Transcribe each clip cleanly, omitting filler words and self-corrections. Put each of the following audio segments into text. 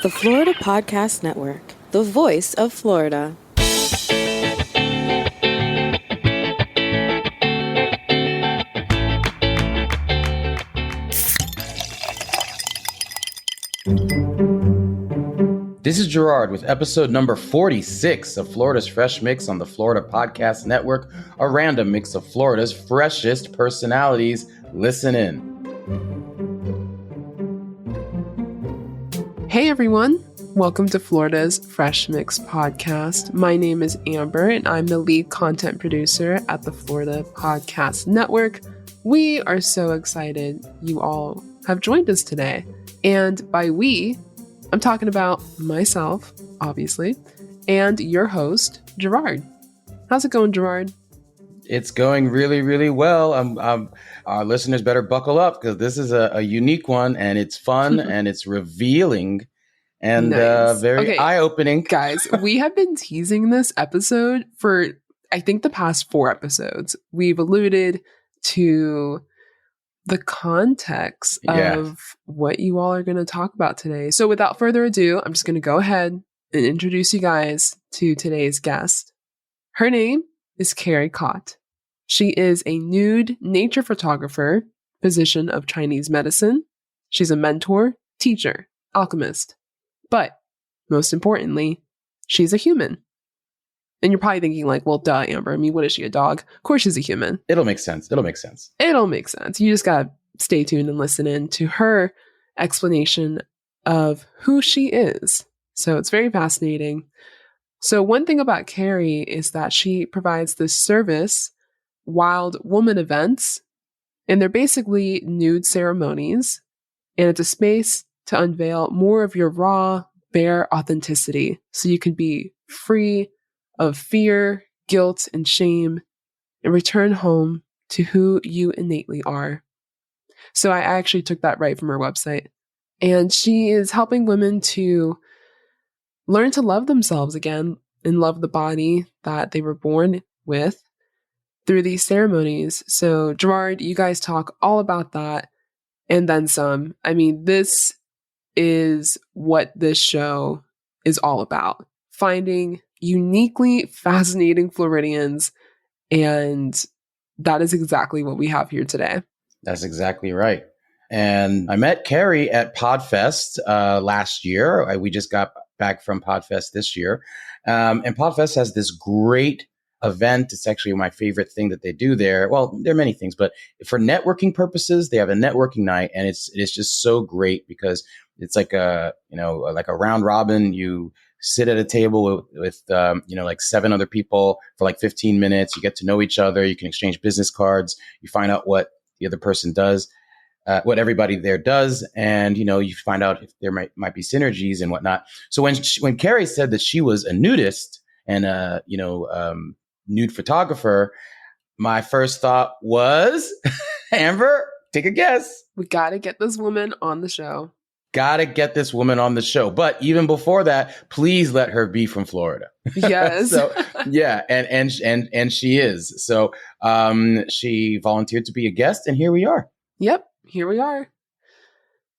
The Florida Podcast Network, the voice of Florida. This is Gerard with episode number 46 of Florida's Fresh Mix on the Florida Podcast Network, a random mix of Florida's freshest personalities. Listen in. Hey everyone, welcome to Florida's Fresh Mix podcast. My name is Amber and I'm the lead content producer at the Florida Podcast Network. We are so excited you all have joined us today. And by we, I'm talking about myself, obviously, and your host, Gerard. How's it going, Gerard? It's going really, really well. Our listeners better buckle up because this is a unique one, and it's fun and it's revealing and Nice. very eye-opening. Guys, we have been teasing this episode for, I think, the past 4 episodes. We've alluded to the context of what you all are going to talk about today. So without further ado, I'm just going to go ahead and introduce you guys to today's guest. Her name is Kerry Kott. She is a nude nature photographer, physician of Chinese medicine. She's a mentor, teacher, alchemist. But most importantly, she's a human. And you're probably thinking like, well, duh, Amber. I mean, what is she, a dog? Of course she's a human. It'll make sense. It'll make sense. You just got to stay tuned and listen in to her explanation of who she is. So it's very fascinating. So one thing about Kerry is that she provides this service, Wild Woman events, and they're basically nude ceremonies. And it's a space to unveil more of your raw, bare authenticity so you can be free of fear, guilt, and shame, and return home to who you innately are. So I actually took that right from her website. And she is helping women to learn to love themselves again and love the body that they were born with through these ceremonies. So Gerard, you guys talk all about that and then some. I mean, this is what this show is all about. Finding uniquely fascinating Floridians, and that is exactly what we have here today. That's exactly right. And I met Kerry at Podfest last year. We just got back from Podfest this year. And Podfest has this great event. It's actually my favorite thing that they do there. Well, there are many things, but for networking purposes, they have a networking night, and it's just so great because it's like a round robin. You sit at a table with like 7 other people for like 15 minutes. You get to know each other. You can exchange business cards. You find out what the other person does, what everybody there does. And, you find out if there might be synergies and whatnot. So when Kerry said that she was a nudist and nude photographer, my first thought was, Amber, take a guess. We got to get this woman on the show. Gotta get this woman on the show. But even before that, please let her be from Florida. Yes. So yeah, and she is. So she volunteered to be a guest, and here we are. Yep, here we are.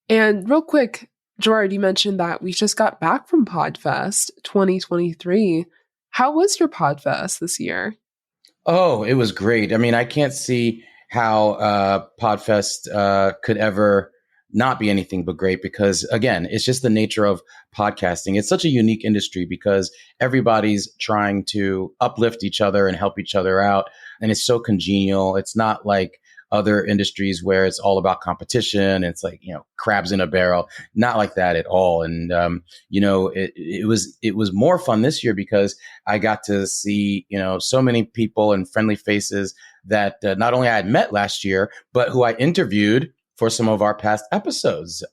And real quick, Gerard, you mentioned that we just got back from Podfest 2023. How was your Podfest this year? Oh, it was great. I mean, I can't see how Podfest could ever not be anything but great because, again, it's just the nature of podcasting. It's such a unique industry because everybody's trying to uplift each other and help each other out. And it's so congenial. It's not like other industries where it's all about competition. It's like, crabs in a barrel, not like that at all. And, it was more fun this year because I got to see, so many people and friendly faces that not only I had met last year, but who I interviewed for some of our past episodes.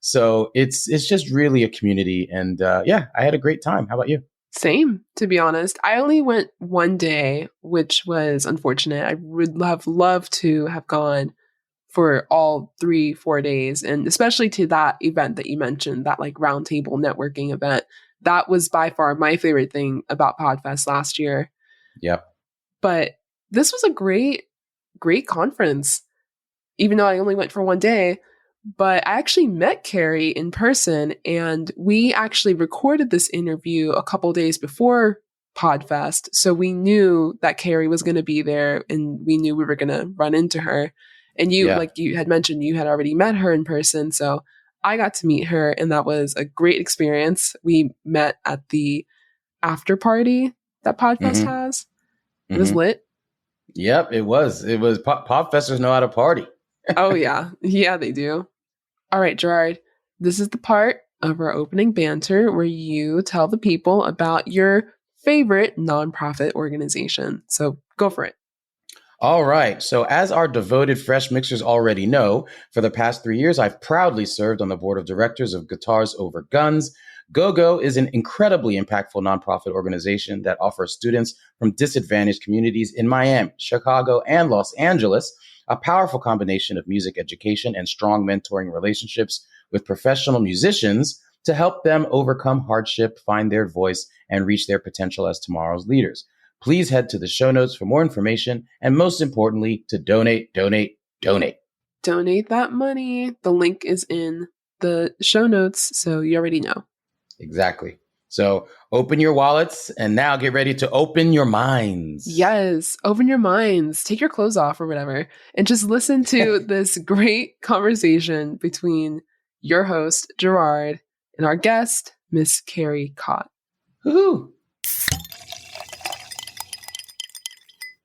So it's just really a community. And I had a great time. How about you? Same, to be honest. I only went one day, which was unfortunate. I would have loved to have gone for all 3-4 days. And especially to that event that you mentioned, that like roundtable networking event. That was by far my favorite thing about Podfest last year. Yep. But this was a great conference. Even though I only went for one day, But I actually met Kerry in person, and we actually recorded this interview a couple days before Podfest. So we knew that Kerry was going to be there, and we knew we were going to run into her. And you, Yeah. like you had mentioned, you had already met her in person. So I got to meet her, and that was a great experience. We met at the after party that Podfest Mm-hmm. has. It was Mm-hmm. lit. Yep, it was. It was pop festers know how to party. Oh, yeah. Yeah, they do. All right, Gerard, this is the part of our opening banter where you tell the people about your favorite nonprofit organization. So go for it. All right. So, as our devoted Fresh Mixers already know, for the past 3 years, I've proudly served on the board of directors of Guitars Over Guns. GoGo is an incredibly impactful nonprofit organization that offers students from disadvantaged communities in Miami, Chicago, and Los Angeles a powerful combination of music education and strong mentoring relationships with professional musicians to help them overcome hardship, find their voice, and reach their potential as tomorrow's leaders. Please head to the show notes for more information and, most importantly, to donate, donate, donate. Donate that money. The link is in the show notes, so you already know. Exactly. So open your wallets and now get ready to open your minds. Yes, open your minds, take your clothes off or whatever, and just listen to this great conversation between your host, Gerard, and our guest, Miss Kerry Kott. Woohoo!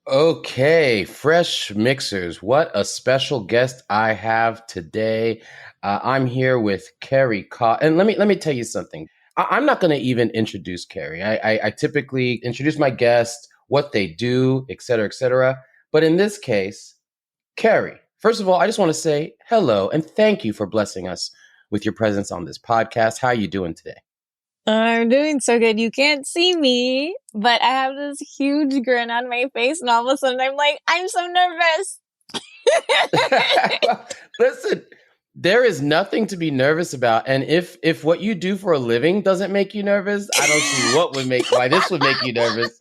Okay, Fresh Mixers. What a special guest I have today. I'm here with Kerry Kott. And let me tell you something. I'm not going to even introduce Kerry. I typically introduce my guests, what they do, et cetera, et cetera. But in this case, Kerry, first of all, I just want to say hello and thank you for blessing us with your presence on this podcast. How are you doing today? I'm doing so good. You can't see me, but I have this huge grin on my face, and all of a sudden I'm like, I'm so nervous. Listen, there is nothing to be nervous about. And if what you do for a living doesn't make you nervous, I don't see why this would make you nervous.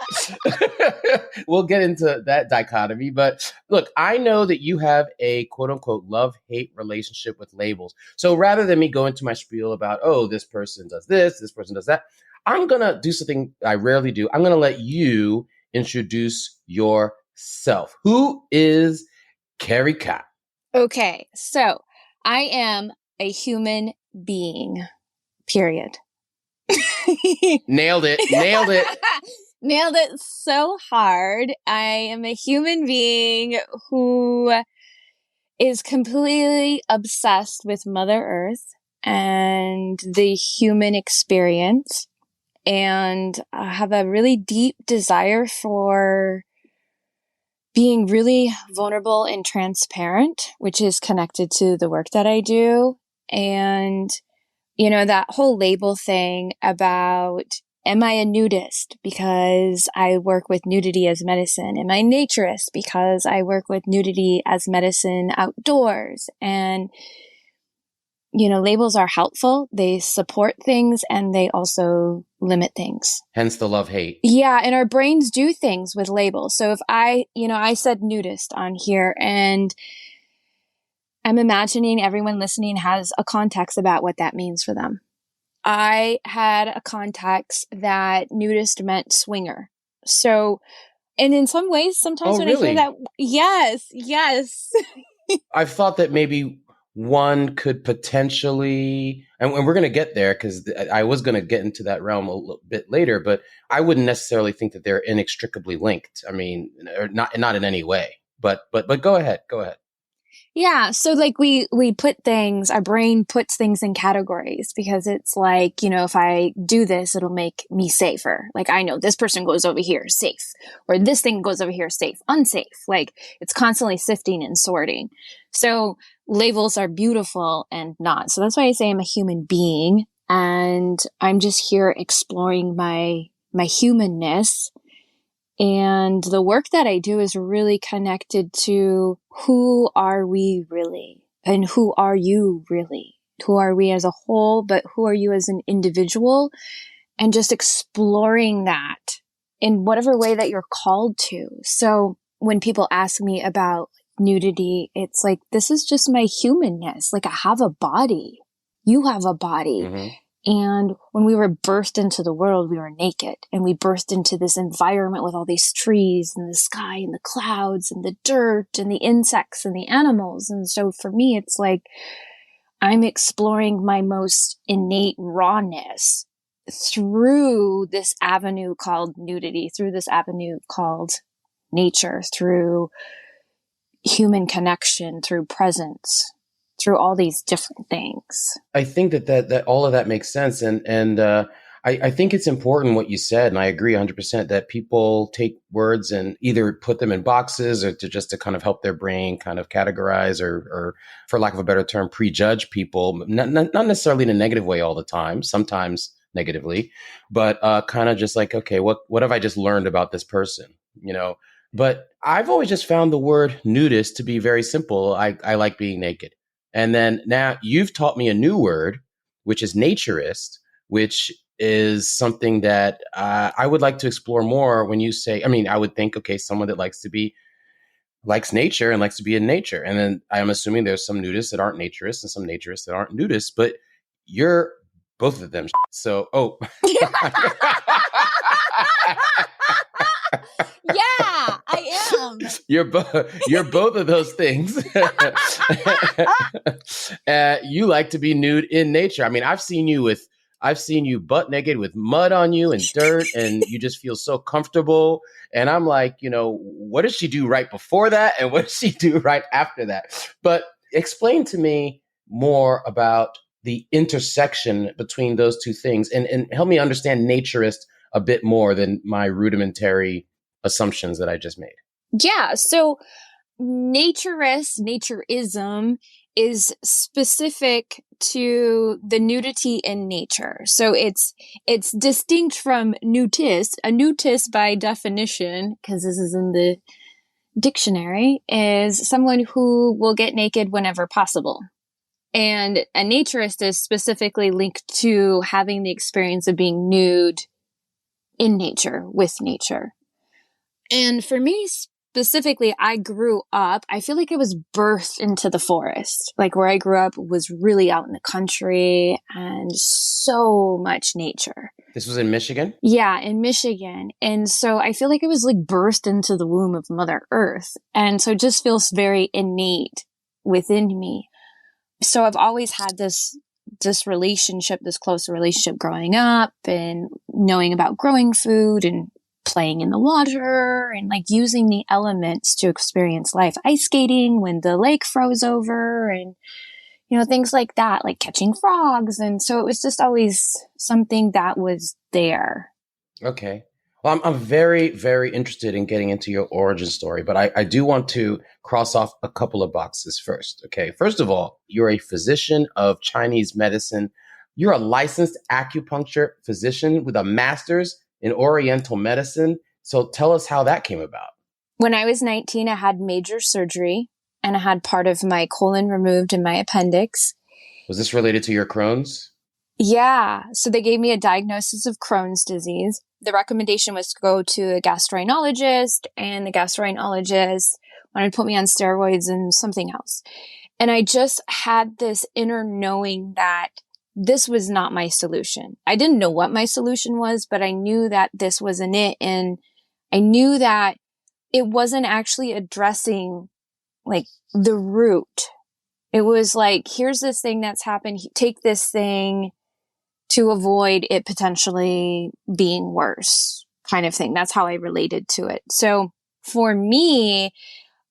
We'll get into that dichotomy. But look, I know that you have a quote unquote love-hate relationship with labels. So rather than me go into my spiel about, oh, this person does this person does that, I'm going to do something I rarely do. I'm going to let you introduce yourself. Who is Kerry Kott? Okay, so I am a human being, period. Nailed it. Nailed it. Nailed it so hard. I am a human being who is completely obsessed with Mother Earth and the human experience. And I have a really deep desire for being really vulnerable and transparent, which is connected to the work that I do. And, you know, that whole label thing about, am I a nudist because I work with nudity as medicine? Am I a naturist because I work with nudity as medicine outdoors? And, you know, labels are helpful. They support things and they also limit things. Hence the love-hate. Yeah. And our brains do things with labels. So if I said nudist on here, and I'm imagining everyone listening has a context about what that means for them. I had a context that nudist meant swinger. So, and in some ways, sometimes when really? I hear that, yes. I've thought that maybe one could potentially, and we're going to get there because I was going to get into that realm a little bit later, but I wouldn't necessarily think that they're inextricably linked. I mean, or not in any way. But go ahead. Yeah. So like we put things, our brain puts things in categories because it's like, you know, if I do this, it'll make me safer. Like I know this person goes over here safe, or this thing goes over here safe, unsafe. Like it's constantly sifting and sorting. So labels are beautiful and not. So that's why I say I'm a human being, and I'm just here exploring my humanness. And the work that I do is really connected to who are we really? And who are you really? Who are we as a whole, but who are you as an individual? And just exploring that in whatever way that you're called to. So when people ask me about nudity, it's like, this is just my humanness. Like, I have a body. You have a body. Mm-hmm. And when we were birthed into the world, we were naked, and we birthed into this environment with all these trees and the sky and the clouds and the dirt and the insects and the animals. And so for me, it's like I'm exploring my most innate rawness through this avenue called nudity, through this avenue called nature, through human connection, through presence, through all these different things. I think that all of that makes sense. And I think it's important what you said. And I agree 100% that people take words and either put them in boxes or to kind of help their brain kind of categorize or for lack of a better term, prejudge people, not necessarily in a negative way all the time, sometimes negatively, but kind of just like, okay, what have I just learned about this person? You know, but I've always just found the word nudist to be very simple. I like being naked. And then now you've taught me a new word, which is naturist, which is something that I would like to explore more when you say, I mean, I would think, okay, someone that likes nature and likes to be in nature. And then I'm assuming there's some nudists that aren't naturists and some naturists that aren't nudists, but you're both of them. So, Yeah, I am. You're both of those things. You like to be nude in nature. I mean, I've seen you butt naked with mud on you and dirt, and you just feel so comfortable. And I'm like, what does she do right before that, and what does she do right after that? But explain to me more about the intersection between those two things, and help me understand naturist a bit more than my rudimentary assumptions that I just made. Yeah. So naturism is specific to the nudity in nature. So it's distinct from nudist. A nudist by definition, because this is in the dictionary, is someone who will get naked whenever possible. And a naturist is specifically linked to having the experience of being nude in nature, with nature. And for me specifically, I feel like I was birthed into the forest. Like where I grew up was really out in the country and so much nature. This was in Michigan? Yeah, in Michigan. And so I feel like I was like birthed into the womb of Mother Earth. And so it just feels very innate within me. So I've always had this relationship, this close relationship growing up and knowing about growing food and playing in the water and like using the elements to experience life. Ice skating when the lake froze over and, things like that, like catching frogs. And so it was just always something that was there. Okay. Well, I'm very, very interested in getting into your origin story, but I do want to cross off a couple of boxes first. Okay. First of all, you're a physician of Chinese medicine. You're a licensed acupuncture physician with a master's in Oriental medicine. So tell us how that came about. When I was 19, I had major surgery and I had part of my colon removed and my appendix. Was this related to your Crohn's? Yeah. So they gave me a diagnosis of Crohn's disease. The recommendation was to go to a gastroenterologist, and the gastroenterologist wanted to put me on steroids and something else. And I just had this inner knowing that this was not my solution. I didn't know what my solution was, but I knew that this wasn't it. And I knew that it wasn't actually addressing like the root. It was like, here's this thing that's happened. Take this thing to avoid it potentially being worse, kind of thing. That's how I related to it. So for me,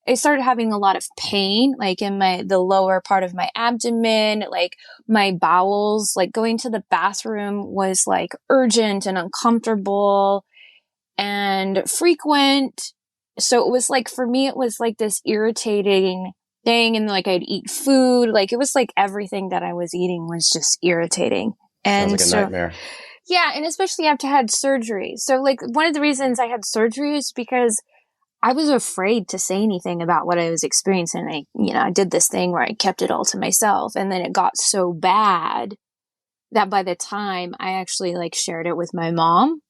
I started having a lot of pain, like in the lower part of my abdomen, like my bowels, like going to the bathroom was like urgent and uncomfortable and frequent. So it was like, for me, it was like this irritating thing. And like I'd eat food, like it was like everything that I was eating was just irritating. And sounds like a nightmare. Yeah. And especially after I had surgery. So like one of the reasons I had surgery is because I was afraid to say anything about what I was experiencing. I did this thing where I kept it all to myself. And then it got so bad that by the time I actually like shared it with my mom,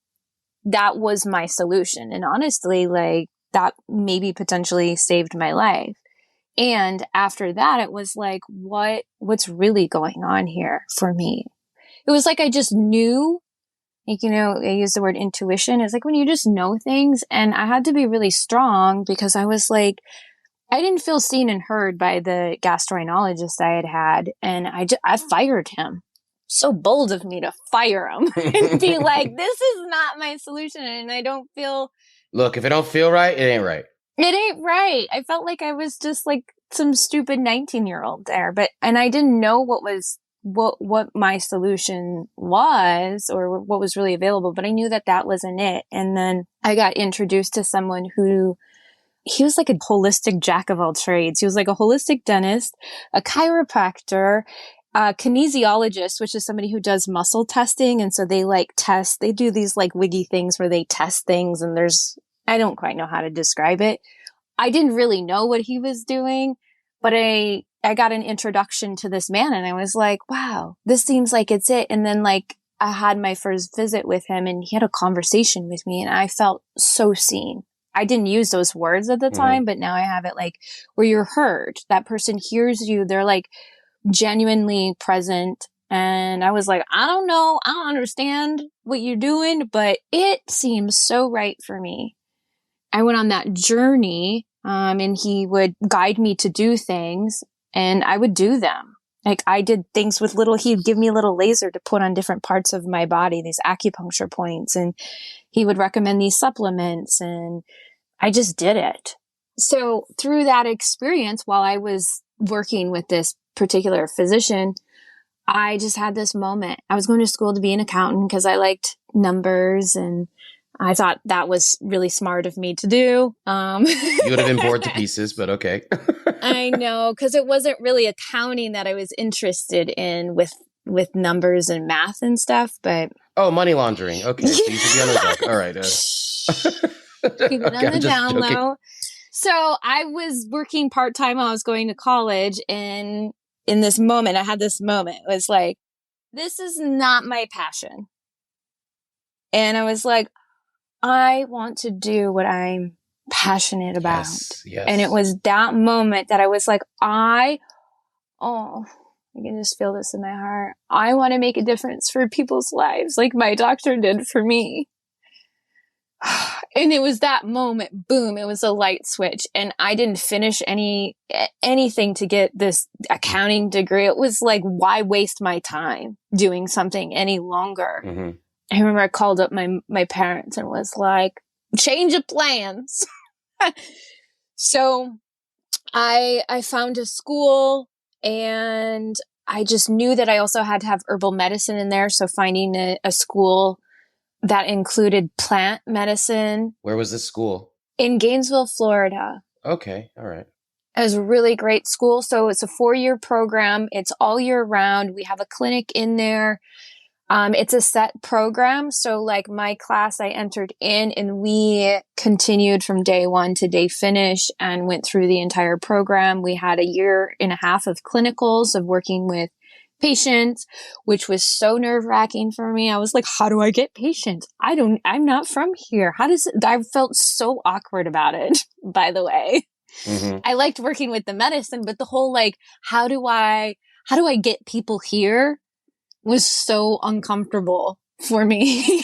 that was my solution. And honestly, like that maybe potentially saved my life. And after that, it was like, what's really going on here for me? It was like I just knew, like, I use the word intuition. It's like when you just know things, and I had to be really strong because I was like, I didn't feel seen and heard by the gastroenterologist I had, and I fired him. So bold of me to fire him and be like, this is not my solution, and I don't feel... Look, if it don't feel right, it ain't right. It ain't right. I felt like I was just like some stupid 19-year-old there, and I didn't know what my solution was or what was really available, but I knew that wasn't it. And then I got introduced to someone he was like a holistic jack of all trades. He was like a holistic dentist, a chiropractor, a kinesiologist, which is somebody who does muscle testing. And so they they do these like wiggy things where they test things, and I don't quite know how to describe it. I didn't really know what he was doing, but I got an introduction to this man, and I was like, wow, this seems like it's it. And then I had my first visit with him, and he had a conversation with me, and I felt so seen. I didn't use those words at the time, but now I have it where you're heard. That person hears you. They're genuinely present. And I was like, I don't know. I don't understand what you're doing, but it seems so right for me. I went on that journey, and he would guide me to do things, and I would do them. I did things with he'd give me a little laser to put on different parts of my body, these acupuncture points, and he would recommend these supplements, and I just did it. So through that experience, while I was working with this particular physician, I just had this moment. I was going to school to be an accountant because I liked numbers, and I thought that was really smart of me to do. You would have been bored to pieces, but okay. I know, because it wasn't really accounting that I was interested in with numbers and math and stuff. But money laundering. Okay, so you should be on the hook. All right. Keep it on the down low. So I was working part-time while I was going to college, and in this moment, I had this moment. It was like, this is not my passion. And I was like, I want to do what I'm passionate about. Yes. And it was that moment that I was like, I can just feel this in my heart. I want to make a difference for people's lives like my doctor did for me. And it was that moment, boom, it was a light switch. And I didn't finish anything to get this accounting degree. It was like, why waste my time doing something any longer? Mm-hmm. I remember I called up my parents and was like, change of plans. So I found a school, and I just knew that I also had to have herbal medicine in there. So finding a school that included plant medicine. Where was this school? In Gainesville, Florida. Okay. All right. It was a really great school. So it's a 4-year program. It's all year round. We have a clinic in there. It's a set program. So my class, I entered in, and we continued from day one to day finish and went through the entire program. We had 1.5 years of clinicals of working with patients, which was so nerve-wracking for me. I was like, how do I get patients? I'm not from here. I felt so awkward about it, by the way. Mm-hmm. I liked working with the medicine, but the whole how do I get people here was so uncomfortable for me.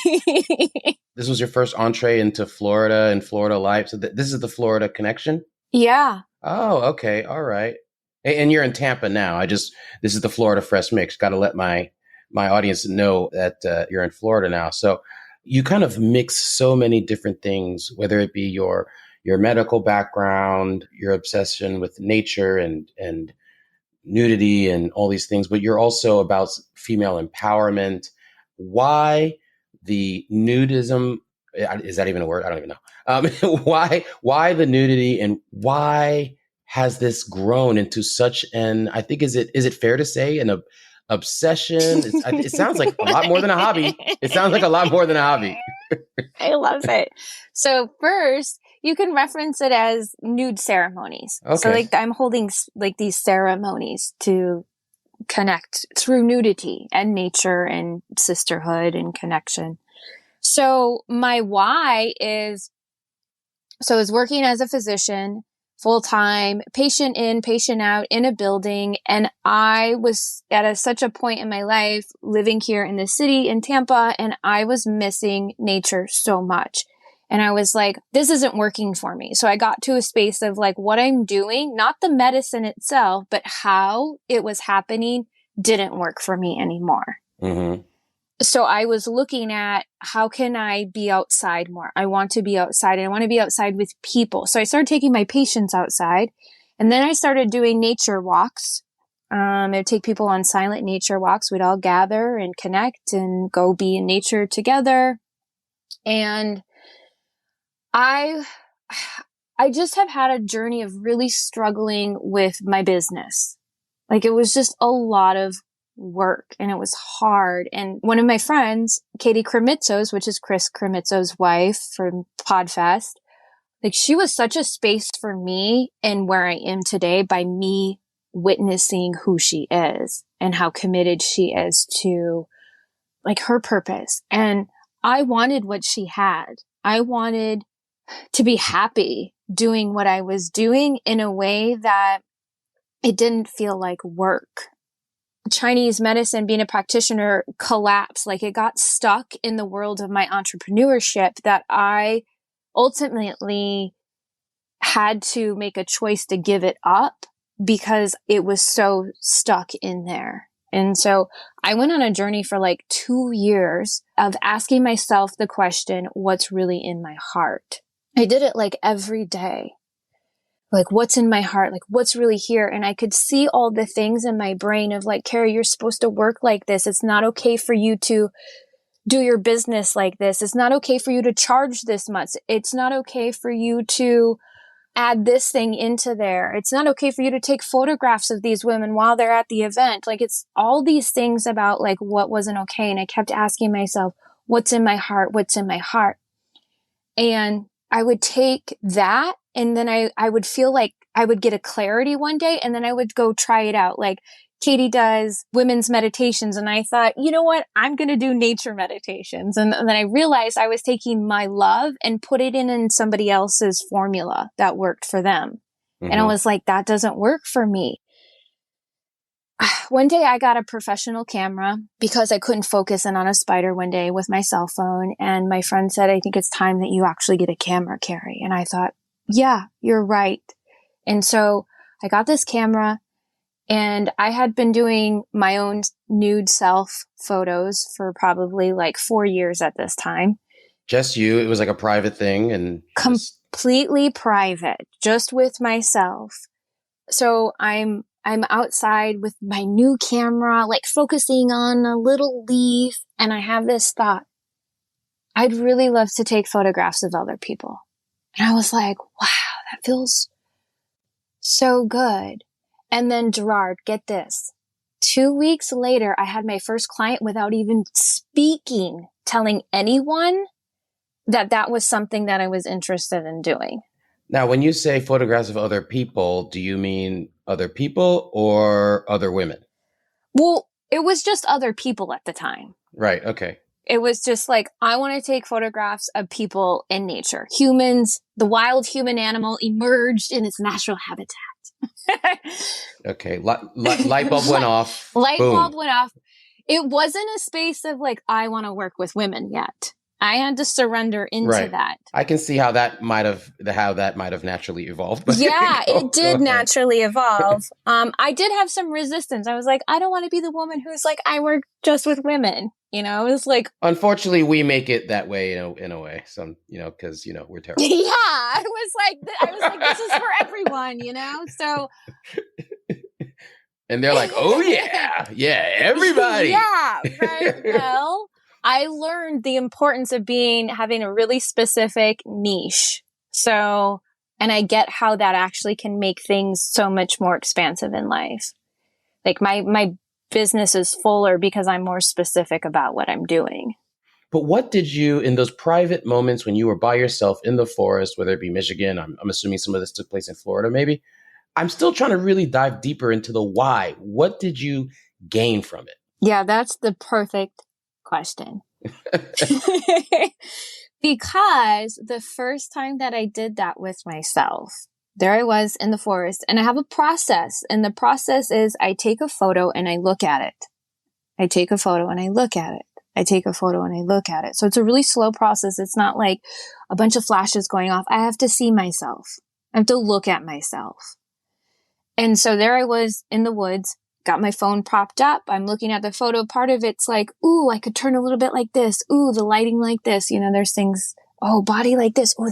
This was your first entree into Florida and Florida life. So this is the Florida connection? Yeah. Oh, okay. All right. And you're in Tampa now. This is the Florida Fresh Mix. Got to let my audience know that you're in Florida now. So you kind of mix so many different things, whether it be your medical background, your obsession with nature and nudity and all these things, but you're also about female empowerment. Why the nudism? Is that even a word? I don't even know. Why the nudity, and why has this grown into such an, I think, is it fair to say an obsession? It sounds like a lot more than a hobby. It sounds like a lot more than a hobby. I love it. So first, you can reference it as nude ceremonies. Okay. So I'm holding these ceremonies to connect through nudity and nature and sisterhood and connection. So my why is, so I was working as a physician, full time, patient in, patient out in a building. And I was at such a point in my life living here in the city in Tampa, and I was missing nature so much. And I was like, this isn't working for me. So I got to a space of like what I'm doing, not the medicine itself, but how it was happening didn't work for me anymore. Mm-hmm. So I was looking at how can I be outside more? I want to be outside and I want to be outside with people. So I started taking my patients outside, and then I started doing nature walks. I'd take people on silent nature walks. We'd all gather and connect and go be in nature together. And I just have had a journey of really struggling with my business. Like it was just a lot of work and it was hard. And one of my friends, Katie Krimitsos, which is Chris Krimitsos' wife from Podfest, like she was such a space for me and where I am today by me witnessing who she is and how committed she is to like her purpose. And I wanted what she had. I wanted to be happy doing what I was doing in a way that it didn't feel like work. Chinese medicine, being a practitioner, collapsed. Like it got stuck in the world of my entrepreneurship that I ultimately had to make a choice to give it up because it was so stuck in there. And so I went on a journey for like 2 years of asking myself the question, what's really in my heart? I did it like every day. Like, what's in my heart? Like, what's really here? And I could see all the things in my brain of like, Kerry, you're supposed to work like this. It's not okay for you to do your business like this. It's not okay for you to charge this much. It's not okay for you to add this thing into there. It's not okay for you to take photographs of these women while they're at the event. Like, it's all these things about like what wasn't okay. And I kept asking myself, what's in my heart? What's in my heart? And I would take that and then I would feel like I would get a clarity one day and then I would go try it out. Like Katie does women's meditations. And I thought, you know what? I'm going to do nature meditations. And then I realized I was taking my love and put it in somebody else's formula that worked for them. Mm-hmm. And I was like, that doesn't work for me. One day I got a professional camera because I couldn't focus in on a spider one day with my cell phone. And my friend said, I think it's time that you actually get a camera, Kerry. And I thought, yeah, you're right. And so I got this camera and I had been doing my own nude self photos for probably like 4 years at this time. Just you? It was like a private thing and completely private, just with myself. So I'm outside with my new camera, like focusing on a little leaf. And I have this thought, I'd really love to take photographs of other people. And I was like, wow, that feels so good. And then Gerard, get this. 2 weeks later, I had my first client without even speaking, telling anyone that was something that I was interested in doing. Now, when you say photographs of other people, do you mean other people or other women? Well, it was just other people at the time. Right. Okay. It was just like, I want to take photographs of people in nature. Humans, the wild human animal emerged in its natural habitat. Okay. Light bulb went off. Light Boom. bulb went off. It wasn't a space of like, I want to work with women yet. I had to surrender into that. I can see how that might have naturally evolved. But yeah, it did naturally evolve. I did have some resistance. I was like, I don't want to be the woman who's like, I work just with women. You know, it was like, unfortunately, we make it that way, in a way. Some, because we're terrible. Yeah, I was like, this is for everyone, So, and they're like, oh yeah, everybody. Yeah, right. Well, I learned the importance of having a really specific niche. So, and I get how that actually can make things so much more expansive in life. Like my business is fuller because I'm more specific about what I'm doing. But what did you, in those private moments when you were by yourself in the forest, whether it be Michigan, I'm assuming some of this took place in Florida, maybe. I'm still trying to really dive deeper into the why. What did you gain from it? Yeah, that's the perfect question. Because the first time that I did that with myself, there I was in the forest, and I have a process. And the process is I take a photo and I look at it. I take a photo and I look at it. I take a photo and I look at it. So it's a really slow process. It's not like a bunch of flashes going off. I have to see myself. I have to look at myself. And so there I was in the woods, got my phone propped up. I'm looking at the photo. Part of it's like, ooh, I could turn a little bit like this. Ooh, the lighting like this. You know, there's things, oh, body like this. Oh,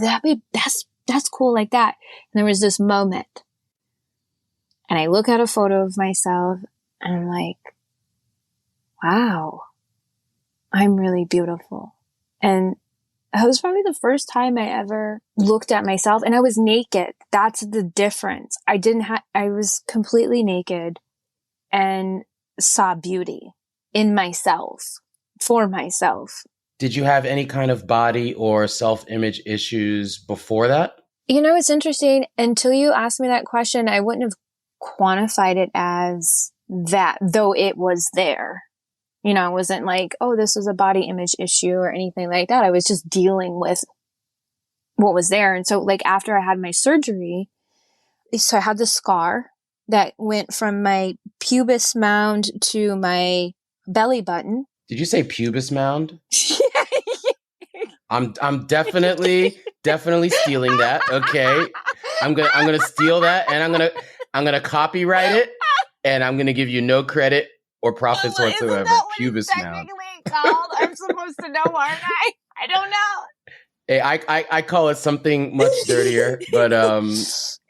that's cool like that. And there was this moment. And I look at a photo of myself and I'm like, wow, I'm really beautiful. And that was probably the first time I ever looked at myself, and I was naked. That's the difference. I was completely naked and saw beauty in myself, for myself. Did you have any kind of body or self-image issues before that? You know, it's interesting. Until you asked me that question, I wouldn't have quantified it as that, though it was there. You know, it wasn't like, oh, this was a body image issue or anything like that. I was just dealing with what was there. And so, like, after I had my surgery, so I had the scar that went from my pubis mound to my belly button. Did you say pubis mound? I'm definitely stealing that. Okay. I'm gonna steal that, and I'm gonna copyright it, and I'm gonna give you no credit or profits whatsoever. Pubis mound. Called? I'm supposed to know, aren't I? I don't know. Hey, I call it something much dirtier, but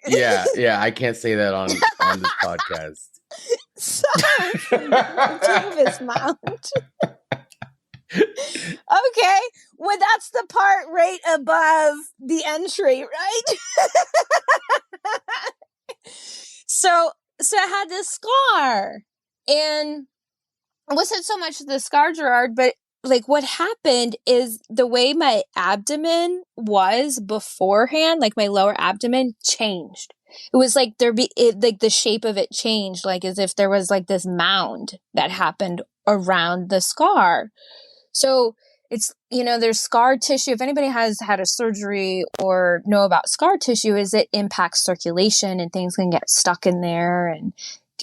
yeah, I can't say that on this podcast. Pubis mound. Okay, well, that's the part right above the entry, right? So I had this scar, and it wasn't so much the scar, Gerard, but like what happened is the way my abdomen was beforehand, like my lower abdomen changed. It was like like the shape of it changed, like as if there was like this mound that happened around the scar. So it's, you know, there's scar tissue. If anybody has had a surgery or know about scar tissue, is it impacts circulation and things can get stuck in there, and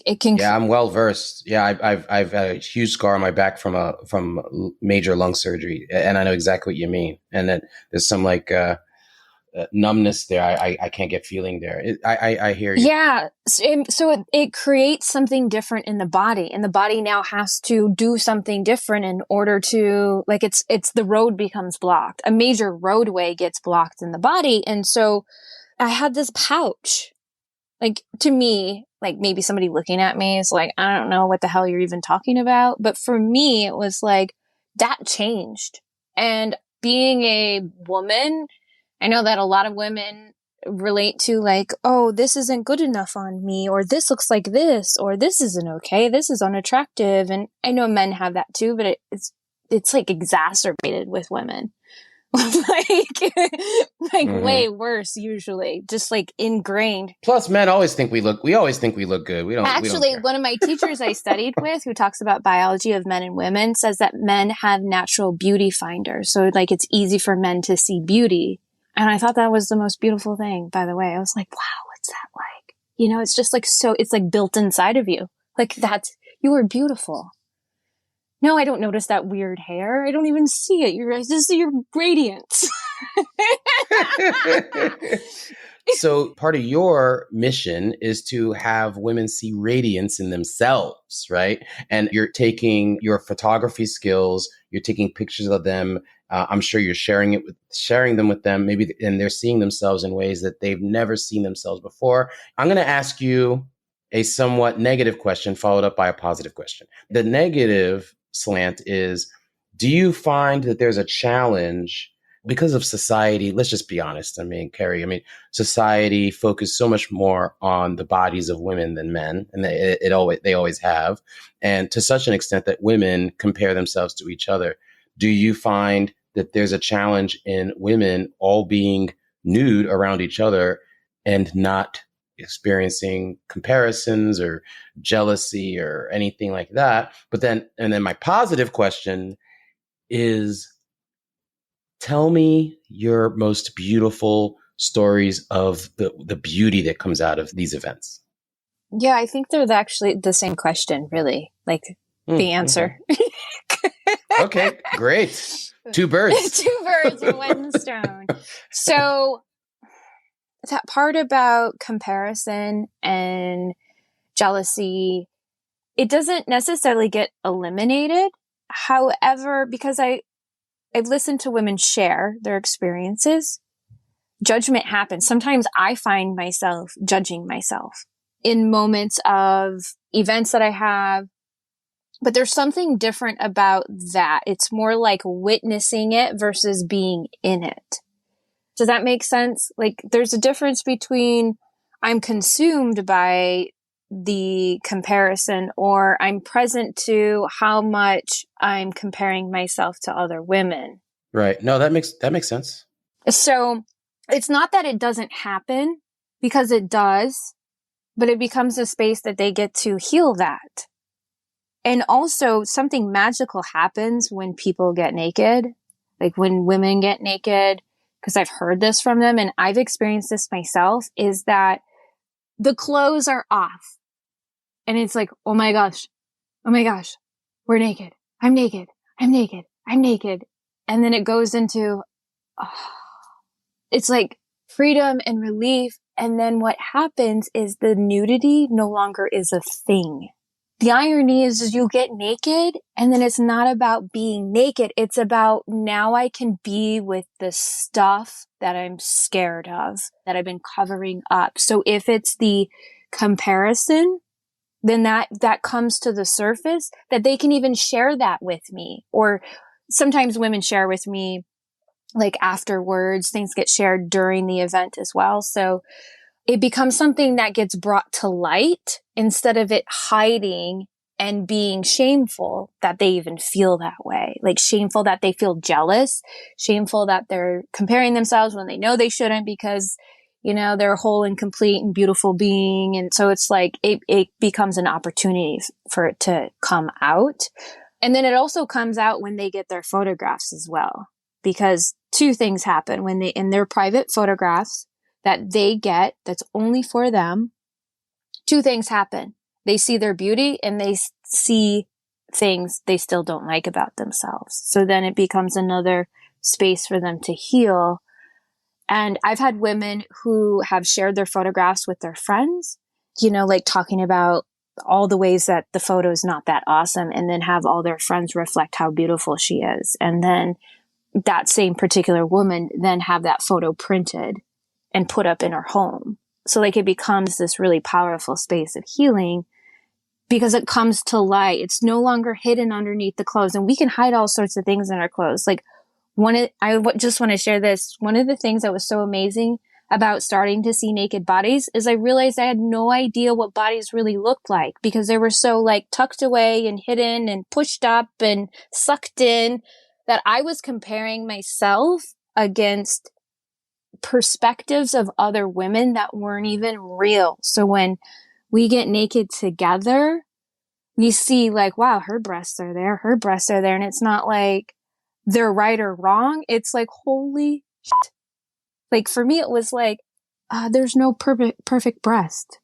it can. Yeah, I'm well versed. Yeah, I've had a huge scar on my back from major lung surgery, and I know exactly what you mean. And then there's some like numbness there. I can't get feeling there. I hear you. Yeah. So it creates something different in the body, and the body now has to do something different in order to, like, it's the road becomes blocked. A major roadway gets blocked in the body. And so I had this pouch, like, to me, like maybe somebody looking at me is like, I don't know what the hell you're even talking about. But for me, it was like that changed. And being a woman, I know that a lot of women relate to like, oh, this isn't good enough on me, or this looks like this, or this isn't okay, this is unattractive. And I know men have that too, but it's like exacerbated with women. like way worse usually, just like ingrained. Plus, men always think we look good. We don't Actually, care. One of my teachers I studied with, who talks about biology of men and women, says that men have natural beauty finders. So like it's easy for men to see beauty. And I thought that was the most beautiful thing, by the way. I was like, wow, what's that like? You know, it's just like, so it's like built inside of you. Like you are beautiful. No, I don't notice that weird hair. I don't even see it. I just see your radiance. So part of your mission is to have women see radiance in themselves, right? And you're taking your photography skills, you're taking pictures of them. I'm sure you're sharing them with them, maybe, and they're seeing themselves in ways that they've never seen themselves before. I'm going to ask you a somewhat negative question followed up by a positive question. The negative slant is, do you find that there's a challenge because of society? Let's just be honest. I mean, Kerry, society focused so much more on the bodies of women than men, and they always have, and to such an extent that women compare themselves to each other. Do you find that there's a challenge in women all being nude around each other and not experiencing comparisons or jealousy or anything like that? And then my positive question is, tell me your most beautiful stories of the beauty that comes out of these events? Yeah, I think they're actually the same question, really. Like the answer. Okay, great. Two birds. Two birds with one stone. So that part about comparison and jealousy, it doesn't necessarily get eliminated. However, because I've listened to women share their experiences, judgment happens. Sometimes I find myself judging myself in moments of events that I have. But there's something different about that. It's more like witnessing it versus being in it. Does that make sense? Like there's a difference between I'm consumed by the comparison or I'm present to how much I'm comparing myself to other women. Right. No, that makes sense. So it's not that it doesn't happen, because it does, but it becomes a space that they get to heal that. And also something magical happens when people get naked, like when women get naked, because I've heard this from them and I've experienced this myself, is that the clothes are off. And it's like, oh my gosh, we're naked. I'm naked. I'm naked. I'm naked. And then it goes into, it's like freedom and relief. And then what happens is the nudity no longer is a thing. The irony is you get naked and then it's not about being naked. It's about now I can be with the stuff that I'm scared of, that I've been covering up. So if it's the comparison, then that comes to the surface, that they can even share that with me. Or sometimes women share with me like afterwards, things get shared during the event as well. So it becomes something that gets brought to light instead of it hiding and being shameful that they even feel that way. Like shameful that they feel jealous, shameful that they're comparing themselves when they know they shouldn't because, you know, they're a whole and complete and beautiful being. And so it's like, it becomes an opportunity for it to come out. And then it also comes out when they get their photographs as well, because two things happen when they, in their private photographs, that they get that's only for them, two things happen. They see their beauty and they see things they still don't like about themselves. So then it becomes another space for them to heal. And I've had women who have shared their photographs with their friends, you know, like talking about all the ways that the photo is not that awesome, and then have all their friends reflect how beautiful she is. And then that same particular woman then have that photo printed and put up in her home. So like it becomes this really powerful space of healing because it comes to light. It's no longer hidden underneath the clothes, and we can hide all sorts of things in our clothes. Like just want to share this. One of the things that was so amazing about starting to see naked bodies is I realized I had no idea what bodies really looked like because they were so like tucked away and hidden and pushed up and sucked in that I was comparing myself against perspectives of other women that weren't even real. So when we get naked together, we see like, wow, her breasts are there, and it's not like they're right or wrong. It's like, holy shit. Like for me, it was like, there's no perfect breast.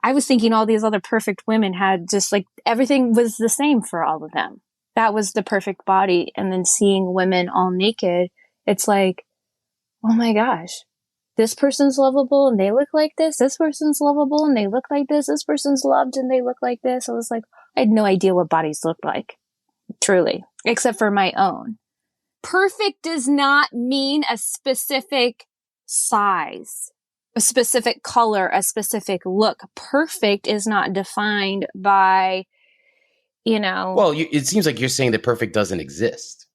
I was thinking all these other perfect women had just like everything was the same for all of them. That was the perfect body. And then seeing women all naked, it's like, oh my gosh, this person's lovable and they look like this. This person's lovable and they look like this. This person's loved and they look like this. I was like, I had no idea what bodies looked like, truly, except for my own. Perfect does not mean a specific size, a specific color, a specific look. Perfect is not defined by, you know. Well, it seems like you're saying that perfect doesn't exist.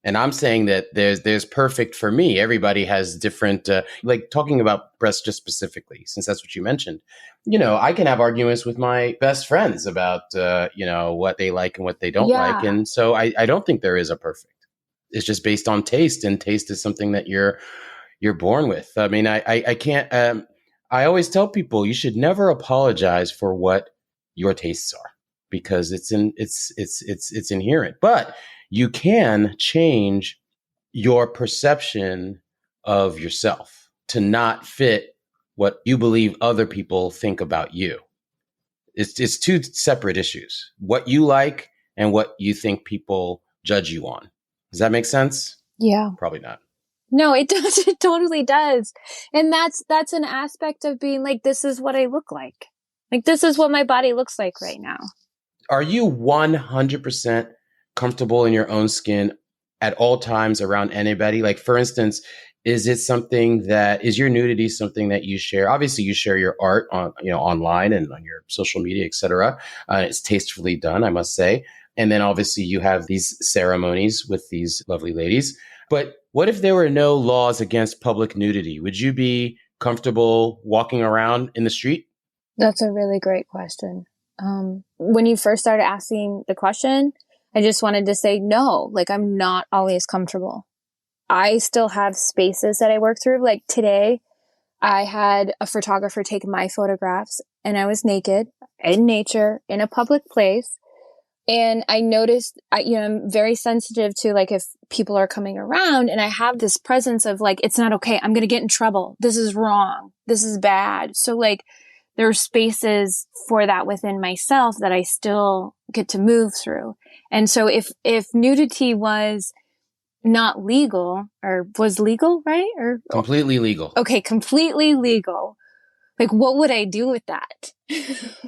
And I'm saying that there's perfect for me. Everybody has different, like talking about breasts just specifically, since that's what you mentioned. You know, I can have arguments with my best friends about, you know, what they like and what they don't like. And so I don't think there is a perfect. It's just based on taste, and taste is something that you're born with. I mean, I can't, I always tell people you should never apologize for what your tastes are because it's inherent, but you can change your perception of yourself. to not fit what you believe other people think about you. It's two separate issues. What you like and what you think people judge you on. Does that make sense? Yeah. Probably not. No, it does. It totally does. And that's an aspect of being like, this is what I look like. Like, this is what my body looks like right now. Are you 100% comfortable in your own skin at all times around anybody? Like, for instance, is your nudity something that you share? Obviously, you share your art on, online and on your social media, etc. It's tastefully done, I must say. And then obviously you have these ceremonies with these lovely ladies. But what if there were no laws against public nudity? Would you be comfortable walking around in the street? That's a really great question. When you first started asking the question, I just wanted to say no, like I'm not always comfortable. I still have spaces that I work through. Like today, I had a photographer take my photographs and I was naked in nature in a public place. And I noticed, I'm very sensitive to like if people are coming around and I have this presence of like, it's not okay. I'm going to get in trouble. This is wrong. This is bad. So like there are spaces for that within myself that I still get to move through. And so if nudity was not legal or was legal, right? Or completely legal. Okay. Completely legal. Like, what would I do with that?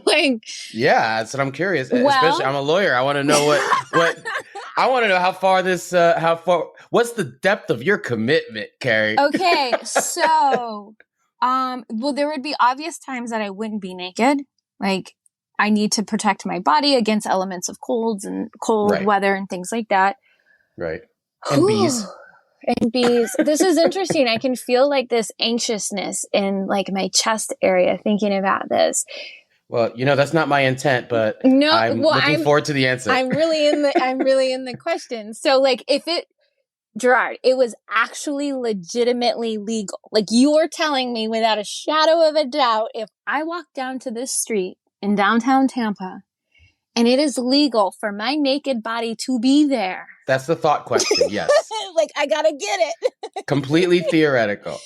Like, yeah, that's what I'm curious. Well, especially, I'm a lawyer. I want to know what I want to know how far. What's the depth of your commitment, Kerry? Okay, so, well, there would be obvious times that I wouldn't be naked. Like, I need to protect my body against elements of cold weather and things like that. Right. And bees. And bees. This is interesting. I can feel like this anxiousness in like my chest area thinking about this. Well, that's not my intent, but I'm looking forward to the answer. I'm really in the question. So like Gerard, it was actually legitimately legal. Like you are telling me without a shadow of a doubt, if I walk down to this street in downtown Tampa and it is legal for my naked body to be there. That's the thought question, yes. Like, I gotta get it. Completely theoretical.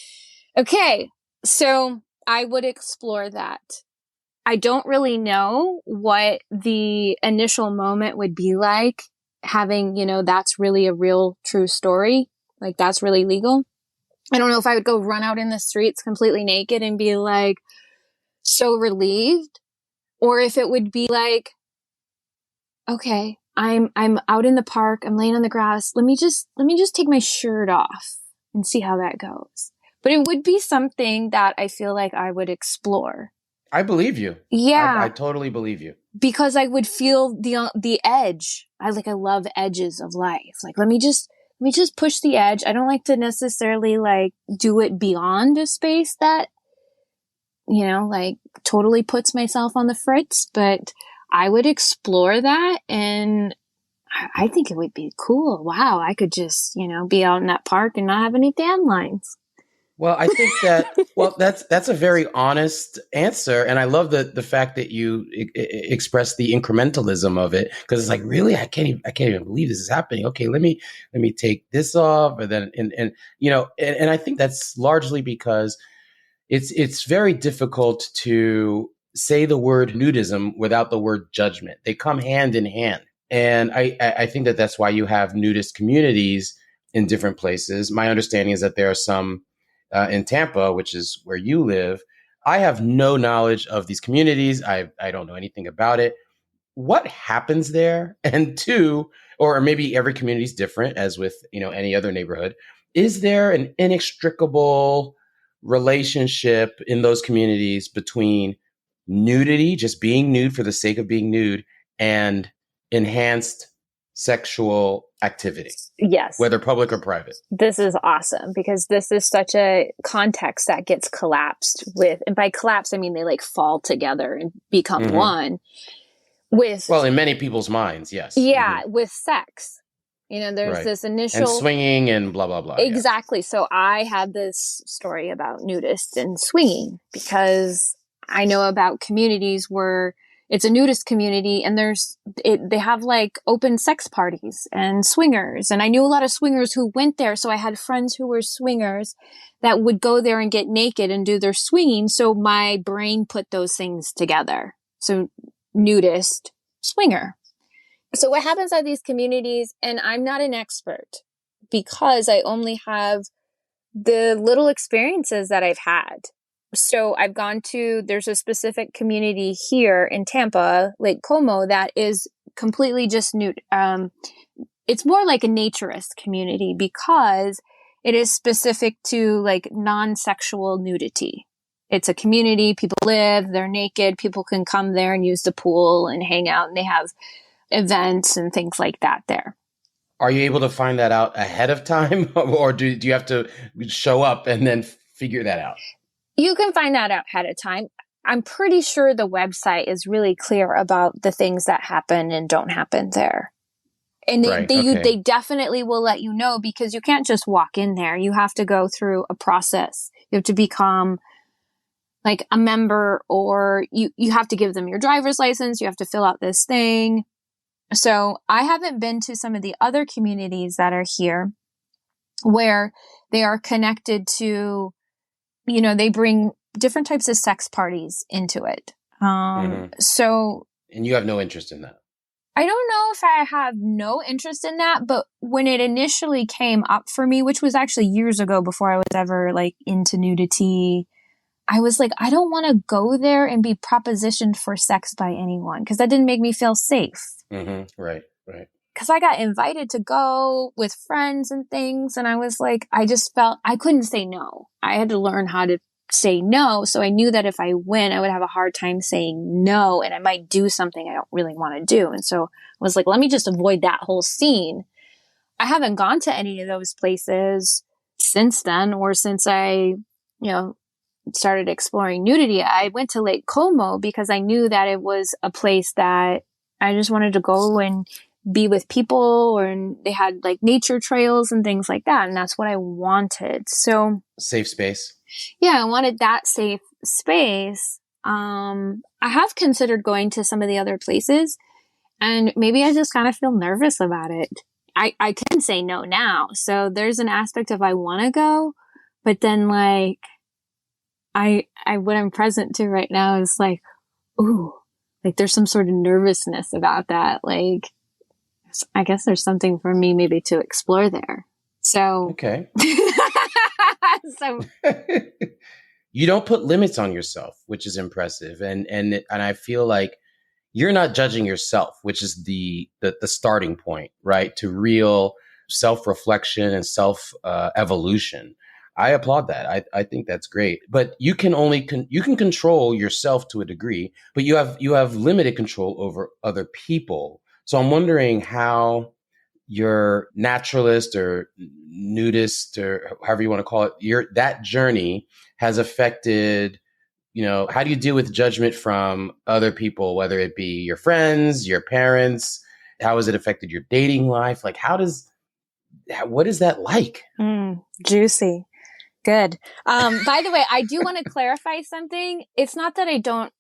Okay, so I would explore that. I don't really know what the initial moment would be like having, that's really a real true story. Like, that's really legal. I don't know if I would go run out in the streets completely naked and be like so relieved, or if it would be like, okay, I'm out in the park. I'm laying on the grass. Let me just take my shirt off and see how that goes. But it would be something that I feel like I would explore. I believe you. Yeah. I totally believe you. Because I would feel the edge. I love edges of life. Like, let me just push the edge. I don't like to necessarily like do it beyond a space that, like totally puts myself on the fritz, but I would explore that, and I think it would be cool. Wow, I could just, be out in that park and not have any dandelions. Well, I think that's a very honest answer, and I love the fact that you express the incrementalism of it, because it's like, really, I can't even believe this is happening. Okay, let me take this off, and then and I think that's largely because it's very difficult to say the word nudism without the word judgment. They come hand in hand. And I think that's why you have nudist communities in different places. My understanding is that there are some in Tampa, which is where you live. I have no knowledge of these communities. I don't know anything about it. What happens there? And two, or maybe every community is different, as with any other neighborhood. Is there an inextricable relationship in those communities between nudity, just being nude for the sake of being nude, and enhanced sexual activity? Yes. Whether public or private. This is awesome, because this is such a context that gets collapsed with, and by collapse, I mean they like fall together and become one with. Well, in many people's minds, yes. Yeah, with sex. There's this initial. And swinging and blah, blah, blah. Exactly. Yeah. So I had this story about nudists and swinging, because I know about communities where, it's a nudist community, and they have like open sex parties and swingers. And I knew a lot of swingers who went there. So I had friends who were swingers that would go there and get naked and do their swinging. So my brain put those things together. So nudist, swinger. So what happens at these communities, and I'm not an expert because I only have the little experiences that I've had. So I've gone to, there's a specific community here in Tampa, Lake Como, that is completely just nude. It's more like a naturist community because it is specific to like non-sexual nudity. It's a community, people live, they're naked, people can come there and use the pool and hang out, and they have events and things like that there. Are you able to find that out ahead of time, or do you have to show up and then figure that out? You can find that out ahead of time. I'm pretty sure the website is really clear about the things that happen and don't happen there. And they definitely will let you know, because you can't just walk in there. You have to go through a process. You have to become like a member, or you have to give them your driver's license. You have to fill out this thing. So I haven't been to some of the other communities that are here where they are connected to, they bring different types of sex parties into it. So. And you have no interest in that? I don't know if I have no interest in that, but when it initially came up for me, which was actually years ago before I was ever like into nudity, I was like, I don't want to go there and be propositioned for sex by anyone, because that didn't make me feel safe. Mm-hmm. Right. Because I got invited to go with friends and things. And I was like, I just felt I couldn't say no. I had to learn how to say no. So I knew that if I went, I would have a hard time saying no. And I might do something I don't really want to do. And so I was like, let me just avoid that whole scene. I haven't gone to any of those places since then, or since I, started exploring nudity. I went to Lake Como because I knew that it was a place that I just wanted to go and be with people, and they had like nature trails and things like that. And that's what I wanted. So safe space. Yeah, I wanted that safe space. I have considered going to some of the other places, and maybe I just kind of feel nervous about it. I can say no now. So there's an aspect of I want to go, but then like what I'm present to right now is like, ooh, like there's some sort of nervousness about that. Like, I guess there's something for me maybe to explore there. So, okay. So you don't put limits on yourself, which is impressive. And I feel like you're not judging yourself, which is the starting point, right? To real self-reflection and self-evolution. I applaud that. I think that's great. But you can you can control yourself to a degree, but you have limited control over other people. So I'm wondering how your naturalist or nudist, or however you want to call it, that journey has affected, how do you deal with judgment from other people, whether it be your friends, your parents? How has it affected your dating life? Like, what is that like? Juicy. Good. By the way, I do want to clarify something. It's not that I don't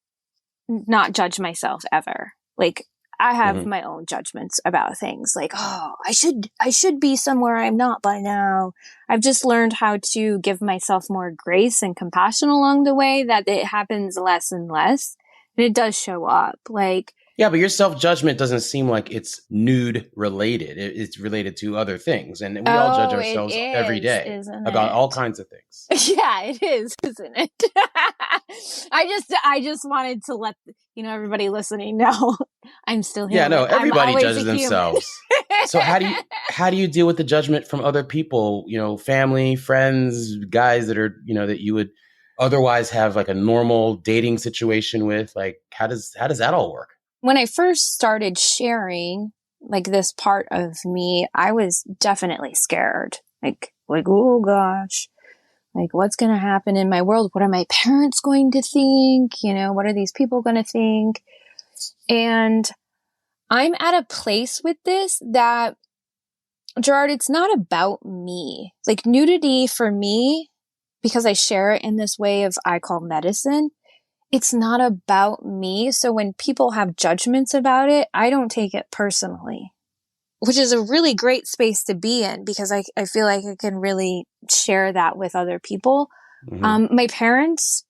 not judge myself ever. Like, I have my own judgments about things, like, oh, I should be somewhere I'm not by now. I've just learned how to give myself more grace and compassion along the way, that it happens less and less. And it does show up. Like, yeah, but your self-judgment doesn't seem like it's nude related. It's related to other things. And we all judge ourselves every day about all kinds of things. Yeah, it is, isn't it? I just wanted to let everybody listening know I'm still human. Yeah, no, everybody judges themselves. So how do you deal with the judgment from other people, family, friends, guys that are, that you would otherwise have like a normal dating situation with? Like, how does that all work? When I first started sharing like this part of me, I was definitely scared. Like, oh gosh, like what's going to happen in my world? What are my parents going to think? What are these people going to think? And I'm at a place with this that, Gerard, it's not about me. Like, nudity for me, because I share it in this way of I call medicine, it's not about me. So when people have judgments about it, I don't take it personally, which is a really great space to be in because I feel like I can really share that with other people. My parents,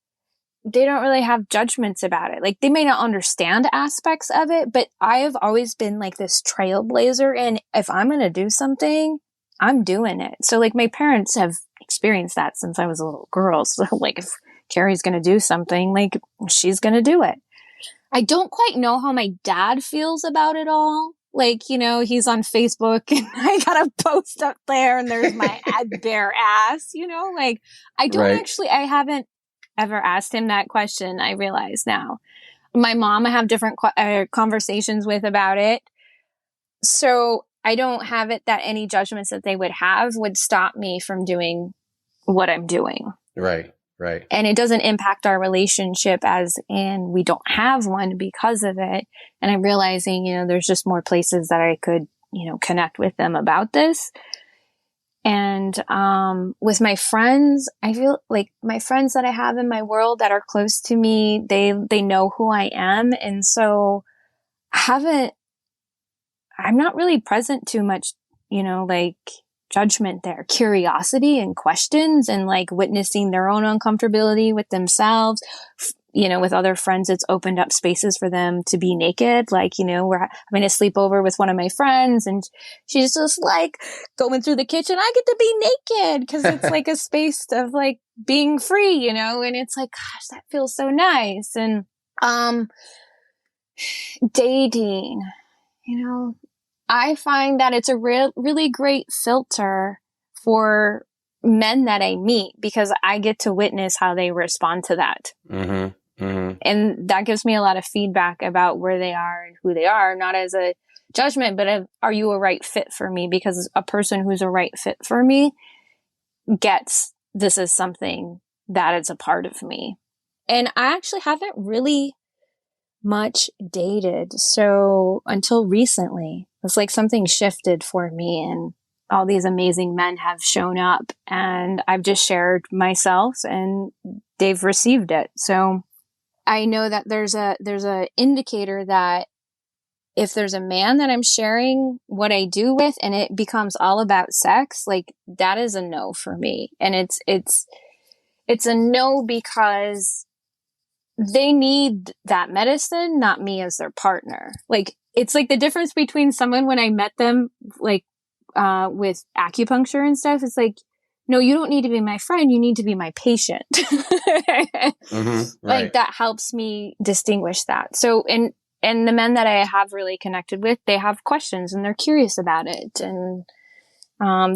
they don't really have judgments about it. Like they may not understand aspects of it, but I have always been like this trailblazer. And if I'm going to do something, I'm doing it. So like my parents have experienced that since I was a little girl. So like if Kerry's going to do something, like she's going to do it. I don't quite know how my dad feels about it all. Like, you know, he's on Facebook and I got a post up there and there's my bare ass, you know, like I don't actually, I haven't ever asked him that question. I realize now. My mom, I have different conversations with about it. So I don't have it that any judgments that they would have would stop me from doing what I'm doing. Right. And it doesn't impact our relationship as in we don't have one because of it. And I'm realizing, you know, there's just more places that I could, you know, connect with them about this. And with my friends, I feel like my friends that I have in my world that are close to me, they know who I am. And so I'm not really present too much, you know, like judgment there, curiosity and questions and like witnessing their own uncomfortability with themselves. You know, with other friends, it's opened up spaces for them to be naked. Like, you know, we're having a sleepover with one of my friends and she's just like going through the kitchen. I get to be naked because it's like a space of like being free, you know, and it's like, gosh, that feels so nice. And, dating, you know, I find that it's a really great filter for men that I meet because I get to witness how they respond to that. And that gives me a lot of feedback about where they are and who they are, not as a judgment, but are you a right fit for me? Because a person who's a right fit for me gets this is something that is a part of me. And I actually haven't really much dated. So until recently, it's like something shifted for me and all these amazing men have shown up and I've just shared myself and they've received it. So I know that there's a indicator that if there's a man that I'm sharing what I do with and it becomes all about sex, like that is a no for me. And it's a no because they need that medicine, not me as their partner. Like it's like the difference between someone when I met them, like with acupuncture and stuff. It's like, no, you don't need to be my friend. You need to be my patient. Like that helps me distinguish that. So, and the men that I have really connected with, they have questions and they're curious about it. And